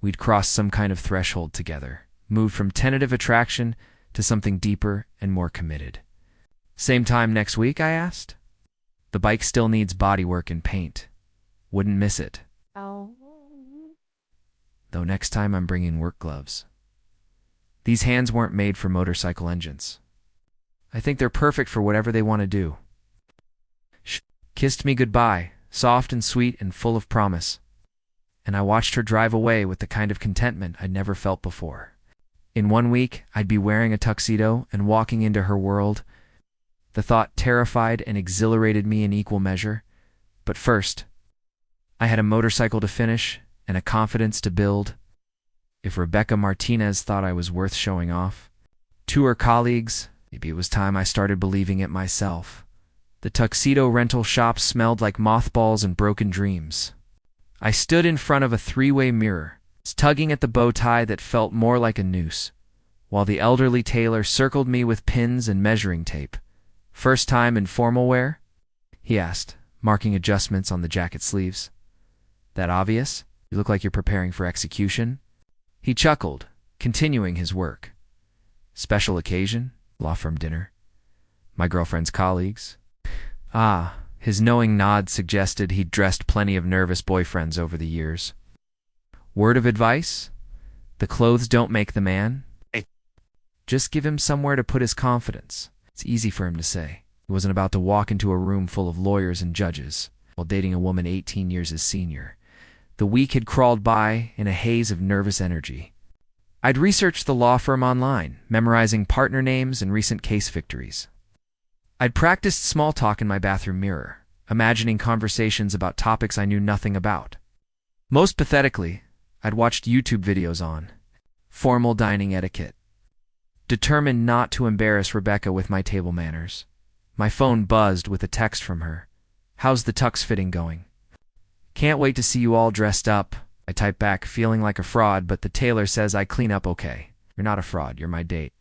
We'd crossed some kind of threshold together, moved from tentative attraction to something deeper and more committed. Same time next week, I asked. The bike still needs bodywork and paint. Wouldn't miss it. Oh. Though next time I'm bringing work gloves. These hands weren't made for motorcycle engines. I think they're perfect for whatever they want to do. She kissed me goodbye, soft and sweet and full of promise. And I watched her drive away with the kind of contentment I'd never felt before. In 1 week, I'd be wearing a tuxedo and walking into her world. The thought terrified and exhilarated me in equal measure. But first, I had a motorcycle to finish and a confidence to build. If Rebecca Martinez thought I was worth showing off to her colleagues, maybe it was time I started believing it myself. The tuxedo rental shop smelled like mothballs and broken dreams. I stood in front of a three-way mirror, tugging at the bow tie that felt more like a noose, while the elderly tailor circled me with pins and measuring tape. "First time in formal wear?" he asked, marking adjustments on the jacket sleeves. "That obvious? You look like you're preparing for execution." He chuckled, continuing his work. "Special occasion? Law firm dinner? My girlfriend's colleagues?" Ah, his knowing nod suggested he'd dressed plenty of nervous boyfriends over the years. Word of advice? The clothes don't make the man. Just give him somewhere to put his confidence. It's easy for him to say. He wasn't about to walk into a room full of lawyers and judges while dating a woman 18 years his senior. The week had crawled by in a haze of nervous energy. I'd researched the law firm online, memorizing partner names and recent case victories. I'd practiced small talk in my bathroom mirror, imagining conversations about topics I knew nothing about. Most pathetically, I'd watched YouTube videos on formal dining etiquette. Determined not to embarrass Rebecca with my table manners, my phone buzzed with a text from her. "How's the tux fitting going?" "Can't wait to see you all dressed up," I typed back, feeling like a fraud, but the tailor says I clean up okay. "You're not a fraud, you're my date,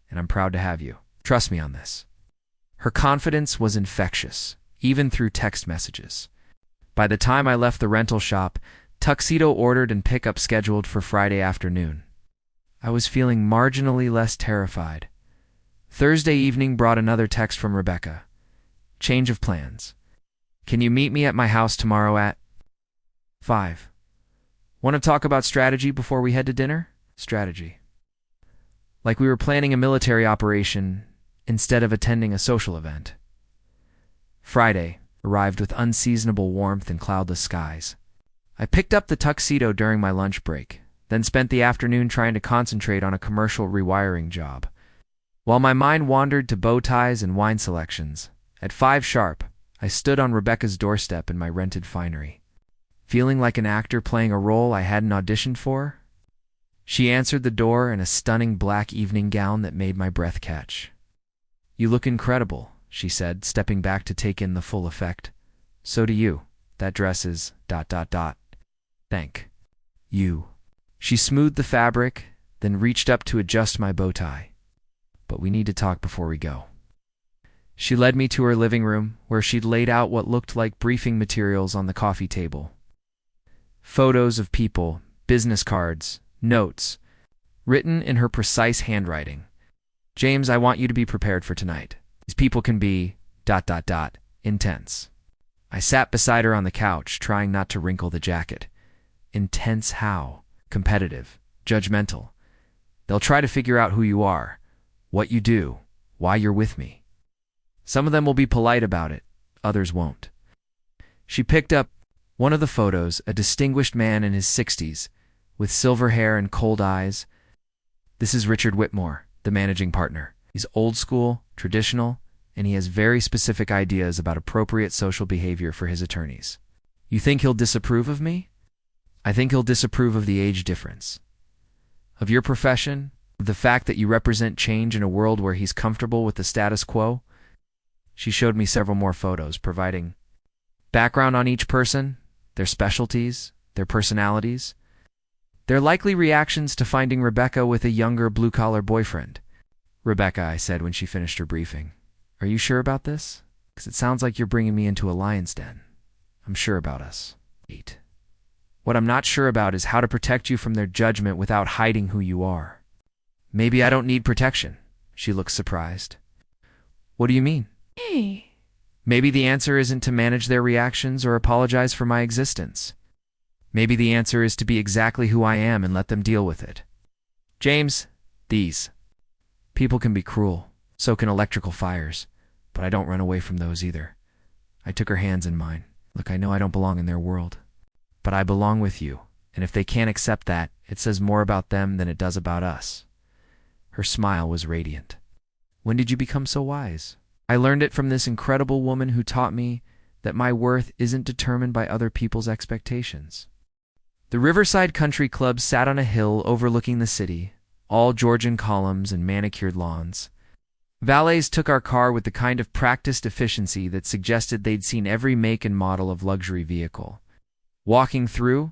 and I'm proud to have you. Trust me on this." Her confidence was infectious, even through text messages. By the time I left the rental shop, tuxedo ordered and pickup scheduled for Friday afternoon. I was feeling marginally less terrified. Thursday evening brought another text from Rebecca. Change of plans. "Can you meet me at my house tomorrow at 5? Want to talk about strategy before we head to dinner?" Strategy. Like we were planning a military operation instead of attending a social event. Friday arrived with unseasonable warmth and cloudless skies. I picked up the tuxedo during my lunch break, then spent the afternoon trying to concentrate on a commercial rewiring job. While my mind wandered to bow ties and wine selections, at 5 sharp, I stood on Rebecca's doorstep in my rented finery. Feeling like an actor playing a role I hadn't auditioned for? She answered the door in a stunning black evening gown that made my breath catch. "You look incredible," she said, stepping back to take in the full effect. "So do you. That dress is ... Thank you." She smoothed the fabric, then reached up to adjust my bow tie. "But we need to talk before we go." She led me to her living room, where she'd laid out what looked like briefing materials on the coffee table. Photos of people, business cards, notes, written in her precise handwriting. "James, I want you to be prepared for tonight. These people can be ... intense." I sat beside her on the couch, trying not to wrinkle the jacket. Intense how? Competitive, judgmental. They'll try to figure out who you are, what you do, why you're with me. Some of them will be polite about it, others won't. She picked up one of the photos, a distinguished man in his 60s, with silver hair and cold eyes. "This is Richard Whitmore, the managing partner. He's old school, traditional, and he has very specific ideas about appropriate social behavior for his attorneys. You think he'll disapprove of me? I think he'll disapprove of the age difference. Of your profession, of the fact that you represent change in a world where he's comfortable with the status quo." She showed me several more photos, providing background on each person, their specialties, their personalities, their likely reactions to finding Rebecca with a younger blue-collar boyfriend. "Rebecca," I said when she finished her briefing, "are you sure about this? 'Cause it sounds like you're bringing me into a lion's den. I'm sure about us. 8. What I'm not sure about is how to protect you from their judgment without hiding who you are. Maybe I don't need protection. She looks surprised. What do you mean? Hey. Maybe the answer isn't to manage their reactions or apologize for my existence. Maybe the answer is to be exactly who I am and let them deal with it. James, these people can be cruel. So can electrical fires. But I don't run away from those either. I took her hands in mine. Look, I know I don't belong in their world. But I belong with you. And if they can't accept that, it says more about them than it does about us. Her smile was radiant. When did you become so wise? I learned it from this incredible woman who taught me that my worth isn't determined by other people's expectations. The Riverside Country Club sat on a hill overlooking the city, all Georgian columns and manicured lawns. Valets took our car with the kind of practiced efficiency that suggested they'd seen every make and model of luxury vehicle. Walking through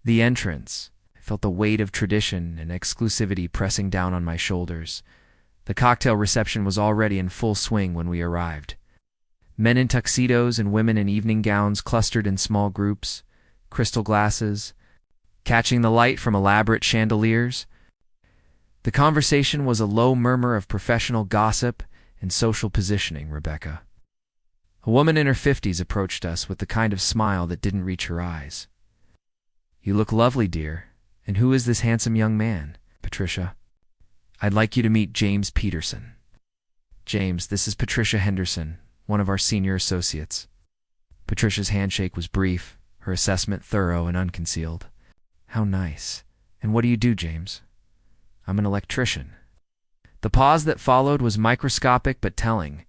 the entrance, I felt the weight of tradition and exclusivity pressing down on my shoulders. The cocktail reception was already in full swing when we arrived. Men in tuxedos and women in evening gowns clustered in small groups, crystal glasses, catching the light from elaborate chandeliers. The conversation was a low murmur of professional gossip and social positioning, Rebecca. A woman in her 50s approached us with the kind of smile that didn't reach her eyes. You look lovely, dear. And who is this handsome young man? Patricia. I'd like you to meet James Peterson. James, this is Patricia Henderson, one of our senior associates. Patricia's handshake was brief, her assessment thorough and unconcealed. How nice. And what do you do, James? I'm an electrician. The pause that followed was microscopic but telling.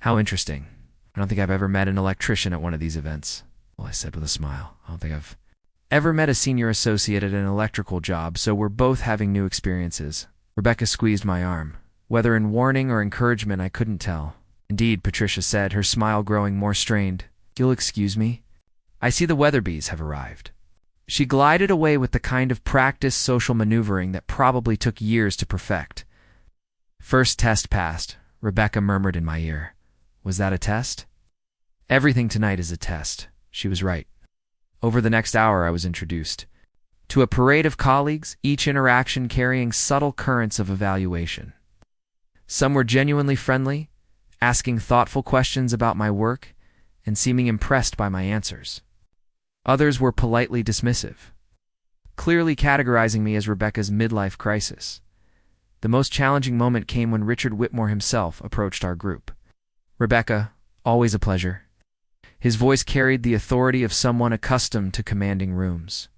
How interesting. I don't think I've ever met an electrician at one of these events. Well, I said with a smile. I don't think I've ever met a senior associate at an electrical job, so we're both having new experiences. Rebecca squeezed my arm. Whether in warning or encouragement, I couldn't tell. Indeed, Patricia said, her smile growing more strained. You'll excuse me? I see the Weatherbees have arrived. She glided away with the kind of practiced social maneuvering that probably took years to perfect. First test passed, Rebecca murmured in my ear. Was that a test? Everything tonight is a test. She was right. Over the next hour, I was introduced to a parade of colleagues, each interaction carrying subtle currents of evaluation. Some were genuinely friendly, asking thoughtful questions about my work and seeming impressed by my answers. Others were politely dismissive, clearly categorizing me as Rebecca's midlife crisis. The most challenging moment came when Richard Whitmore himself approached our group. Rebecca, always a pleasure. His voice carried the authority of someone accustomed to commanding rooms.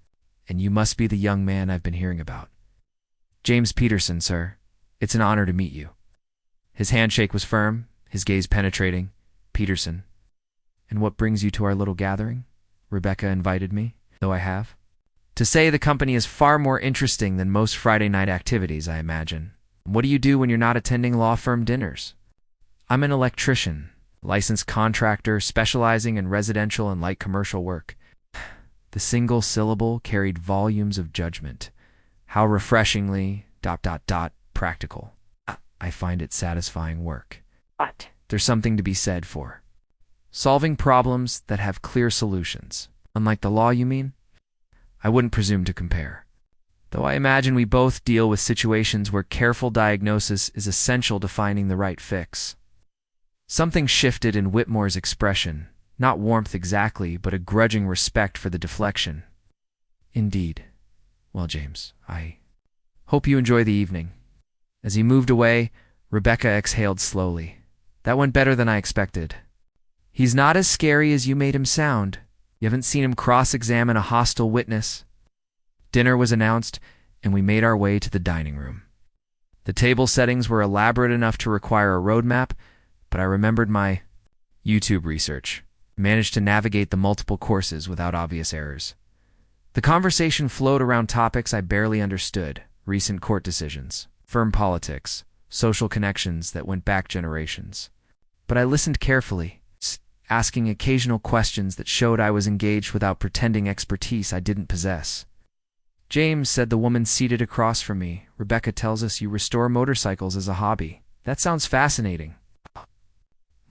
And you must be the young man I've been hearing about. James Peterson, sir. It's an honor to meet you. His handshake was firm, his gaze penetrating. Peterson. And what brings you to our little gathering? Rebecca invited me, though I have. To say the company is far more interesting than most Friday night activities, I imagine. What do you do when you're not attending law firm dinners? I'm an electrician, licensed contractor specializing in residential and light commercial work. The single syllable carried volumes of judgment. How refreshingly, ... practical. I find it satisfying work. What? There's something to be said for solving problems that have clear solutions. Unlike the law, you mean? I wouldn't presume to compare. Though I imagine we both deal with situations where careful diagnosis is essential to finding the right fix. Something shifted in Whitmore's expression. Not warmth exactly, but a grudging respect for the deflection. Indeed. Well, James, I hope you enjoy the evening. As he moved away, Rebecca exhaled slowly. That went better than I expected. He's not as scary as you made him sound. You haven't seen him cross-examine a hostile witness. Dinner was announced, and we made our way to the dining room. The table settings were elaborate enough to require a roadmap, but I remembered my YouTube research. Managed to navigate the multiple courses without obvious errors. The conversation flowed around topics I barely understood: recent court decisions, firm politics, social connections that went back generations. But I listened carefully, asking occasional questions that showed I was engaged without pretending expertise I didn't possess. James, said the woman seated across from me, Rebecca tells us you restore motorcycles as a hobby. That sounds fascinating.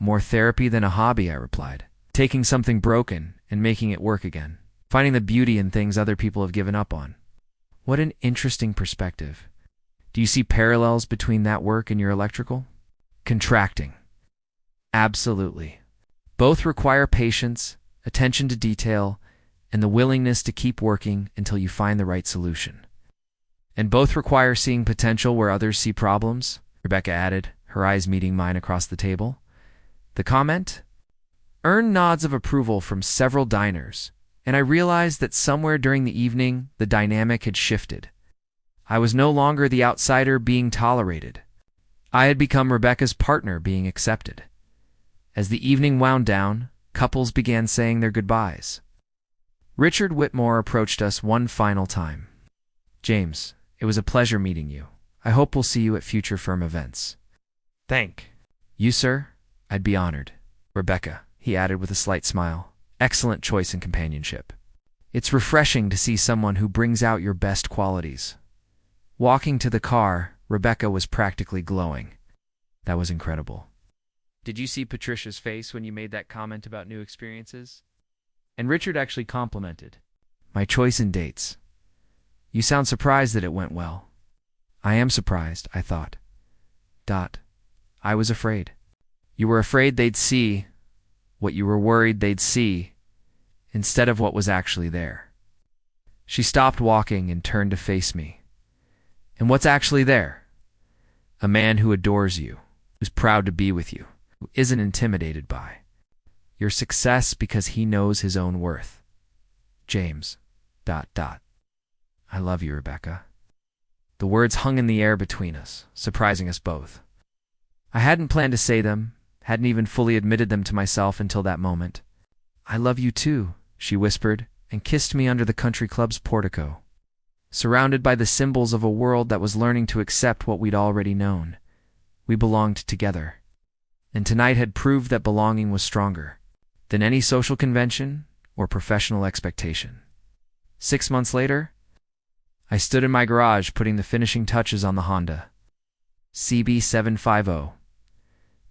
More therapy than a hobby, I replied. Taking something broken and making it work again. Finding the beauty in things other people have given up on. What an interesting perspective. Do you see parallels between that work and your electrical? Contracting. Absolutely. Both require patience, attention to detail, and the willingness to keep working until you find the right solution. And both require seeing potential where others see problems, Rebecca added, her eyes meeting mine across the table. The comment earned nods of approval from several diners, and I realized that somewhere during the evening the dynamic had shifted. I was no longer the outsider being tolerated. I had become Rebecca's partner being accepted. As the evening wound down, couples began saying their goodbyes. Richard Whitmore approached us one final time. James, it was a pleasure meeting you. I hope we'll see you at future firm events. Thank You, sir? I'd be honored. Rebecca, he added with a slight smile. Excellent choice in companionship. It's refreshing to see someone who brings out your best qualities. Walking to the car, Rebecca was practically glowing. That was incredible. Did you see Patricia's face when you made that comment about new experiences? And Richard actually complimented. My choice in dates. You sound surprised that it went well. I am surprised, I thought. I was afraid. You were afraid they'd see what you were worried they'd see instead of what was actually there. She stopped walking and turned to face me. And what's actually there? A man who adores you, who's proud to be with you, who isn't intimidated by your success because he knows his own worth. James. I love you, Rebecca. The words hung in the air between us, surprising us both. I hadn't planned to say them, hadn't even fully admitted them to myself until that moment. I love you too, she whispered, and kissed me under the country club's portico. Surrounded by the symbols of a world that was learning to accept what we'd already known, we belonged together. And tonight had proved that belonging was stronger than any social convention or professional expectation. 6 months later, I stood in my garage putting the finishing touches on the Honda CB750.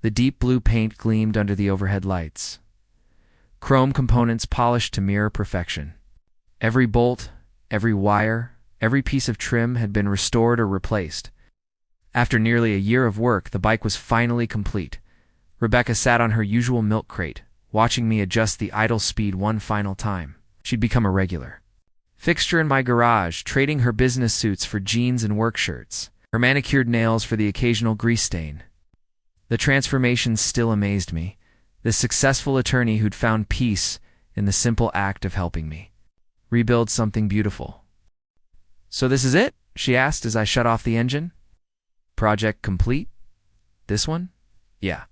The deep blue paint gleamed under the overhead lights. Chrome components polished to mirror perfection. Every bolt, every wire, every piece of trim had been restored or replaced. After nearly a year of work, the bike was finally complete. Rebecca sat on her usual milk crate, watching me adjust the idle speed one final time. She'd become a regular fixture in my garage, trading her business suits for jeans and work shirts, her manicured nails for the occasional grease stain. The transformation still amazed me, this successful attorney who'd found peace in the simple act of helping me rebuild something beautiful. So this is it? She asked as I shut off the engine. Project complete? This one? Yeah.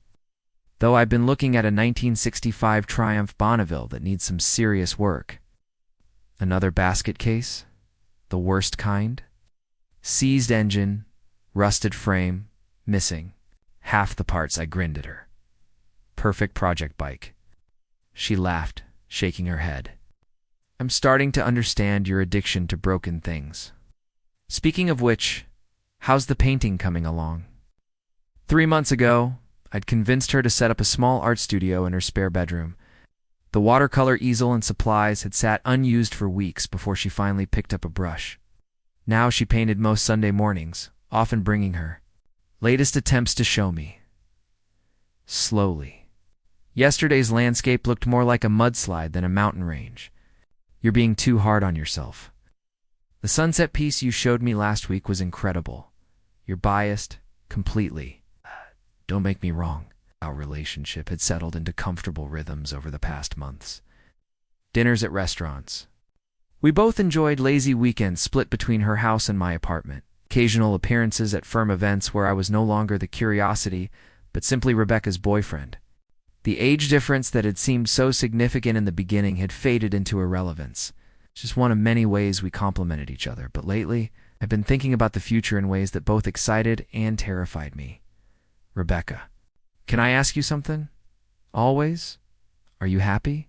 Though I've been looking at a 1965 Triumph Bonneville that needs some serious work. Another basket case? The worst kind? Seized engine, rusted frame, missing half the parts. I grinned at her. Perfect project bike. She laughed, shaking her head. I'm starting to understand your addiction to broken things. Speaking of which, how's the painting coming along? 3 months ago, I'd convinced her to set up a small art studio in her spare bedroom. The watercolor easel and supplies had sat unused for weeks before she finally picked up a brush. Now she painted most Sunday mornings, often bringing her latest attempts to show me. Slowly. Yesterday's landscape looked more like a mudslide than a mountain range. You're being too hard on yourself. The sunset piece you showed me last week was incredible. You're biased, completely. Don't make me wrong. Our relationship had settled into comfortable rhythms over the past months. Dinners at restaurants. We both enjoyed lazy weekends split between her house and my apartment. Occasional appearances at firm events where I was no longer the curiosity, but simply Rebecca's boyfriend. The age difference that had seemed so significant in the beginning had faded into irrelevance. It's just one of many ways we complemented each other, but lately, I've been thinking about the future in ways that both excited and terrified me. Rebecca, can I ask you something? Always? Are you happy?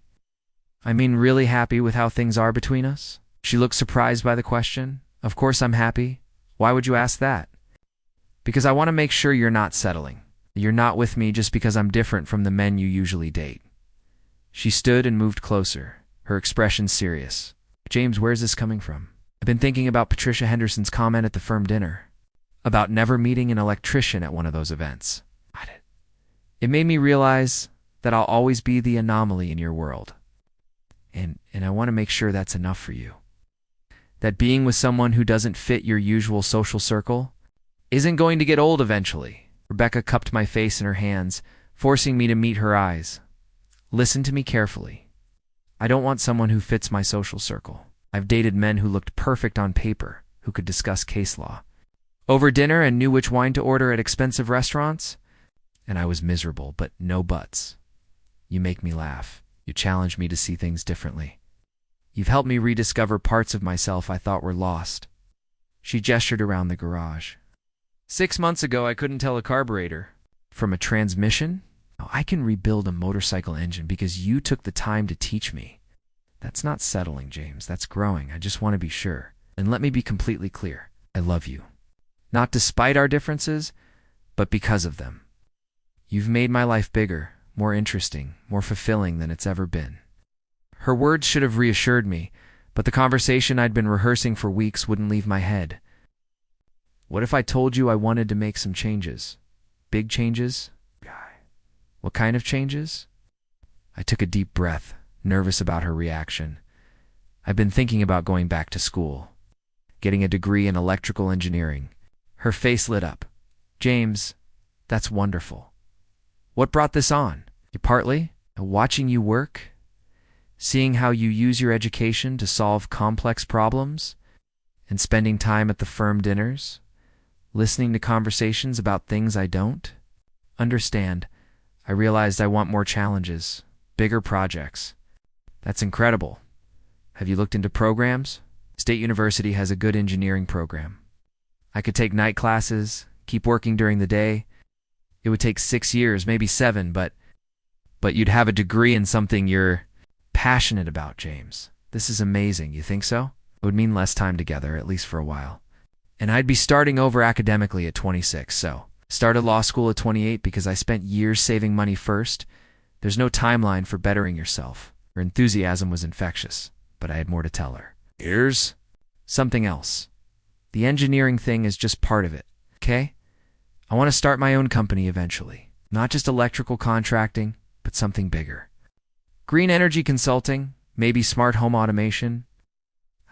I mean, really happy with how things are between us? She looked surprised by the question. Of course I'm happy. Why would you ask that? Because I want to make sure you're not settling. You're not with me just because I'm different from the men you usually date. She stood and moved closer, her expression serious. James, where's this coming from? I've been thinking about Patricia Henderson's comment at the firm dinner, about never meeting an electrician at one of those events. It made me realize that I'll always be the anomaly in your world. And I want to make sure that's enough for you. That being with someone who doesn't fit your usual social circle isn't going to get old eventually. Rebecca cupped my face in her hands, forcing me to meet her eyes. Listen to me carefully. I don't want someone who fits my social circle. I've dated men who looked perfect on paper, who could discuss case law over dinner and knew which wine to order at expensive restaurants. And I was miserable, but no buts. You make me laugh. You challenge me to see things differently. You've helped me rediscover parts of myself I thought were lost. She gestured around the garage. 6 months ago, I couldn't tell a carburetor from a transmission. Now, I can rebuild a motorcycle engine because you took the time to teach me. That's not settling, James. That's growing. I just want to be sure. And let me be completely clear. I love you. Not despite our differences, but because of them. You've made my life bigger, more interesting, more fulfilling than it's ever been. Her words should have reassured me, but the conversation I'd been rehearsing for weeks wouldn't leave my head. What if I told you I wanted to make some changes? Big changes? What kind of changes? I took a deep breath, nervous about her reaction. I've been thinking about going back to school, getting a degree in electrical engineering. Her face lit up. James, that's wonderful. What brought this on? Partly watching you work, seeing how you use your education to solve complex problems, and spending time at the firm dinners, listening to conversations about things I don't understand. I realized I want more challenges, bigger projects. That's incredible. Have you looked into programs? State University has a good engineering program. I could take night classes, keep working during the day. It would take 6 years, maybe 7, but you'd have a degree in something you're passionate about, James. This is amazing. You think so? It would mean less time together, at least for a while. And I'd be starting over academically at 26, so started law school at 28 because I spent years saving money first. There's no timeline for bettering yourself. Her enthusiasm was infectious, but I had more to tell her. Here's something else. The engineering thing is just part of it, okay? I want to start my own company eventually. Not just electrical contracting, but something bigger. Green energy consulting, maybe smart home automation.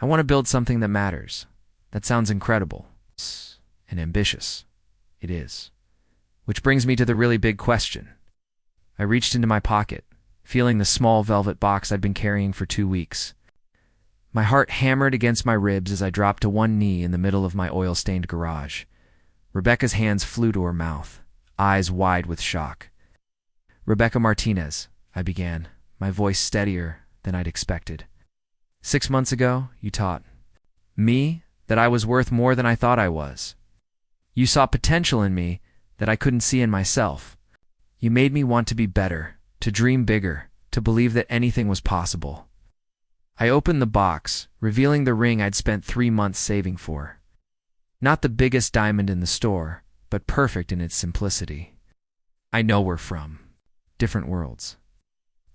I want to build something that matters. That sounds incredible and ambitious. It is. Which brings me to the really big question. I reached into my pocket, feeling the small velvet box I'd been carrying for 2 weeks. My heart hammered against my ribs as I dropped to one knee in the middle of my oil-stained garage. Rebecca's hands flew to her mouth, eyes wide with shock. Rebecca Martinez, I began, my voice steadier than I'd expected. 6 months ago, you taught me that I was worth more than I thought I was. You saw potential in me that I couldn't see in myself. You made me want to be better, to dream bigger, to believe that anything was possible. I opened the box, revealing the ring I'd spent 3 months saving for. Not the biggest diamond in the store, but perfect in its simplicity. I know we're from different worlds.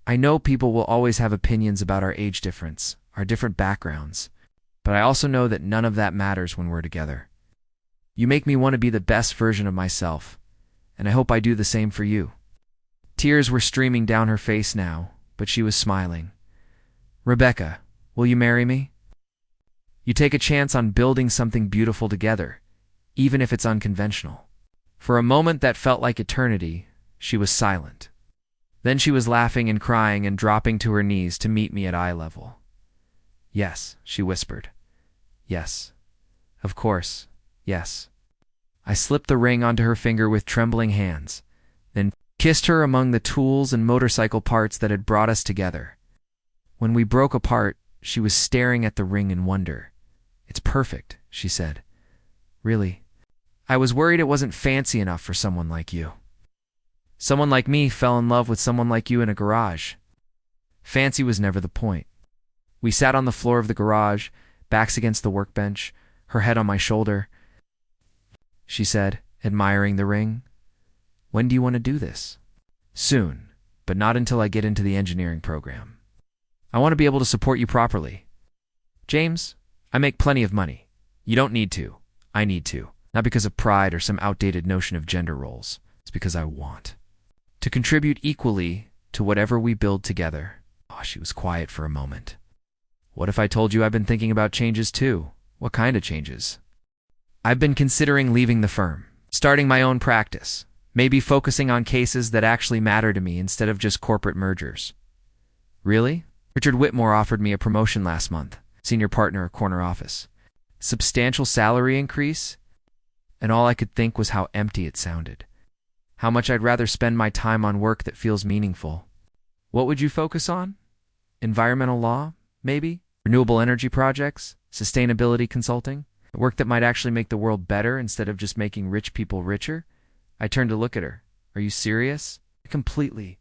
I know people will always have opinions about our age difference, our different backgrounds, but I also know that none of that matters when we're together. You make me want to be the best version of myself, and I hope I do the same for you. Tears were streaming down her face now, but she was smiling. Rebecca, will you marry me? You take a chance on building something beautiful together, even if it's unconventional. For a moment that felt like eternity, she was silent. Then she was laughing and crying and dropping to her knees to meet me at eye level. Yes, she whispered. Yes. Of course, yes. I slipped the ring onto her finger with trembling hands, then kissed her among the tools and motorcycle parts that had brought us together. When we broke apart, she was staring at the ring in wonder. It's perfect, she said. Really? I was worried it wasn't fancy enough for someone like you. Someone like me fell in love with someone like you in a garage. Fancy was never the point. We sat on the floor of the garage, backs against the workbench, her head on my shoulder. She said, admiring the ring. When do you want to do this? Soon, but not until I get into the engineering program. I want to be able to support you properly. James, I make plenty of money. You don't need to. I need to. Not because of pride or some outdated notion of gender roles. It's because I want to contribute equally to whatever we build together. Oh, she was quiet for a moment. What if I told you I've been thinking about changes too? What kind of changes? I've been considering leaving the firm, starting my own practice, maybe focusing on cases that actually matter to me instead of just corporate mergers. Really? Richard Whitmore offered me a promotion last month, senior partner, corner office. Substantial salary increase? And all I could think was how empty it sounded. How much I'd rather spend my time on work that feels meaningful. What would you focus on? Environmental law, maybe? Renewable energy projects? Sustainability consulting? Work that might actually make the world better instead of just making rich people richer? I turned to look at her. Are you serious? Completely.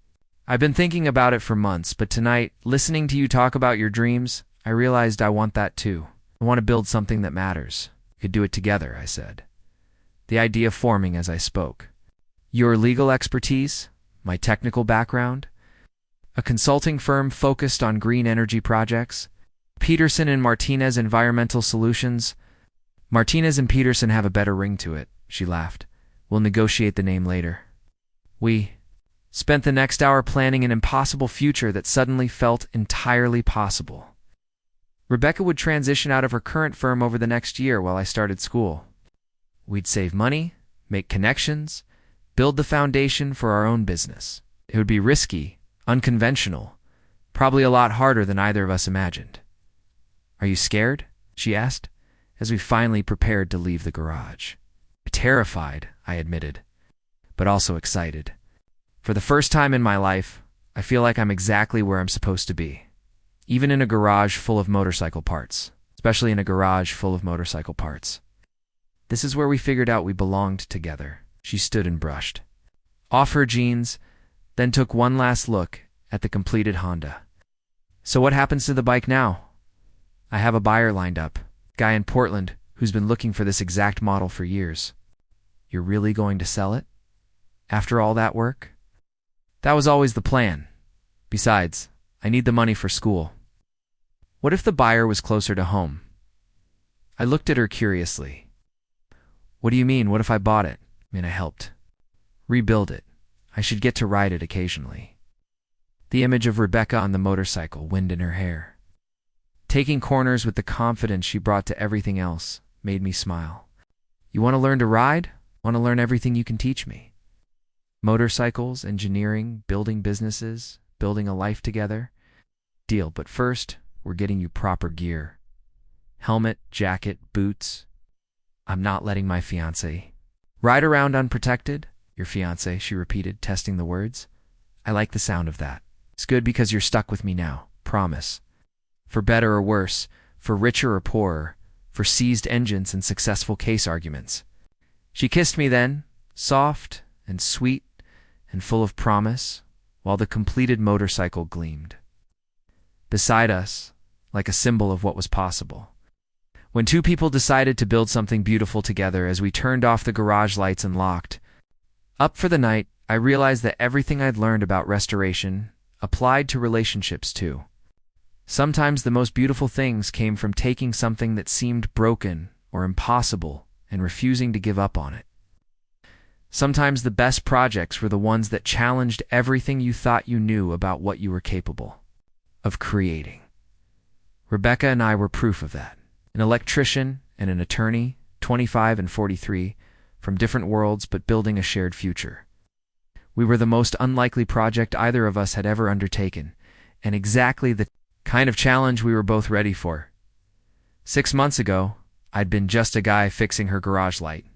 I've been thinking about it for months, but tonight, listening to you talk about your dreams, I realized I want that too. I want to build something that matters. We could do it together, I said. The idea forming as I spoke. Your legal expertise, my technical background, a consulting firm focused on green energy projects, Peterson and Martinez Environmental Solutions. Martinez and Peterson have a better ring to it, she laughed. We'll negotiate the name later. We spent the next hour planning an impossible future that suddenly felt entirely possible. Rebecca would transition out of her current firm over the next year while I started school. We'd save money, make connections, build the foundation for our own business. It would be risky, unconventional, probably a lot harder than either of us imagined. Are you scared? She asked, as we finally prepared to leave the garage. Terrified, I admitted, but also excited. For the first time in my life, I feel like I'm exactly where I'm supposed to be. Even in a garage full of motorcycle parts, especially in a garage full of motorcycle parts. This is where we figured out we belonged together. She stood and brushed off her jeans, then took one last look at the completed Honda. So what happens to the bike now? I have a buyer lined up, a guy in Portland who's been looking for this exact model for years. You're really going to sell it? After all that work? That was always the plan. Besides, I need the money for school. What if the buyer was closer to home? I looked at her curiously. What do you mean, what if I bought it? I helped rebuild it. I should get to ride it occasionally. The image of Rebecca on the motorcycle, wind in her hair, taking corners with the confidence she brought to everything else, made me smile. You want to learn to ride? Want to learn everything you can teach me? Motorcycles, engineering, building businesses, building a life together? Deal, but first, we're getting you proper gear. Helmet, jacket, boots. I'm not letting my fiancé ride around unprotected? Your fiancé, she repeated, testing the words. I like the sound of that. It's good because you're stuck with me now, promise. For better or worse, for richer or poorer, for seized engines and successful case arguments. She kissed me then, soft and sweet and full of promise, while the completed motorcycle gleamed beside us, like a symbol of what was possible. When two people decided to build something beautiful together, as we turned off the garage lights and locked up for the night, I realized that everything I'd learned about restoration applied to relationships too. Sometimes the most beautiful things came from taking something that seemed broken or impossible and refusing to give up on it. Sometimes the best projects were the ones that challenged everything you thought you knew about what you were capable of creating. Rebecca and I were proof of that. An electrician and an attorney, 25 and 43, from different worlds but building a shared future. We were the most unlikely project either of us had ever undertaken, and exactly the kind of challenge we were both ready for. 6 months ago, I'd been just a guy fixing her garage light.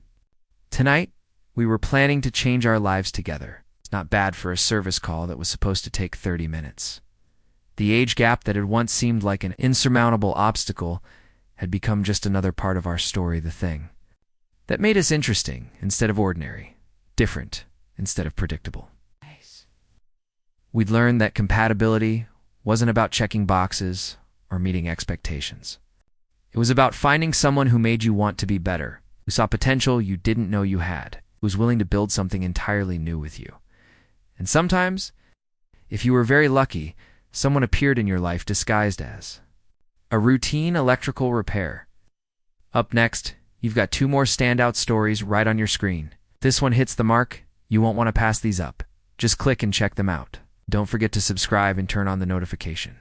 Tonight, we were planning to change our lives together. It's not bad for a service call that was supposed to take 30 minutes. The age gap that had once seemed like an insurmountable obstacle had become just another part of our story, the thing that made us interesting instead of ordinary, different instead of predictable. We'd learned that compatibility wasn't about checking boxes or meeting expectations. It was about finding someone who made you want to be better, who saw potential you didn't know you had, who's willing to build something entirely new with you. And sometimes, if you were very lucky, someone appeared in your life disguised as a routine electrical repair. Up next, you've got 2 more standout stories right on your screen. If this one hits the mark, you won't want to pass these up. Just click and check them out. Don't forget to subscribe and turn on the notification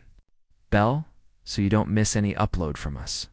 bell so you don't miss any upload from us.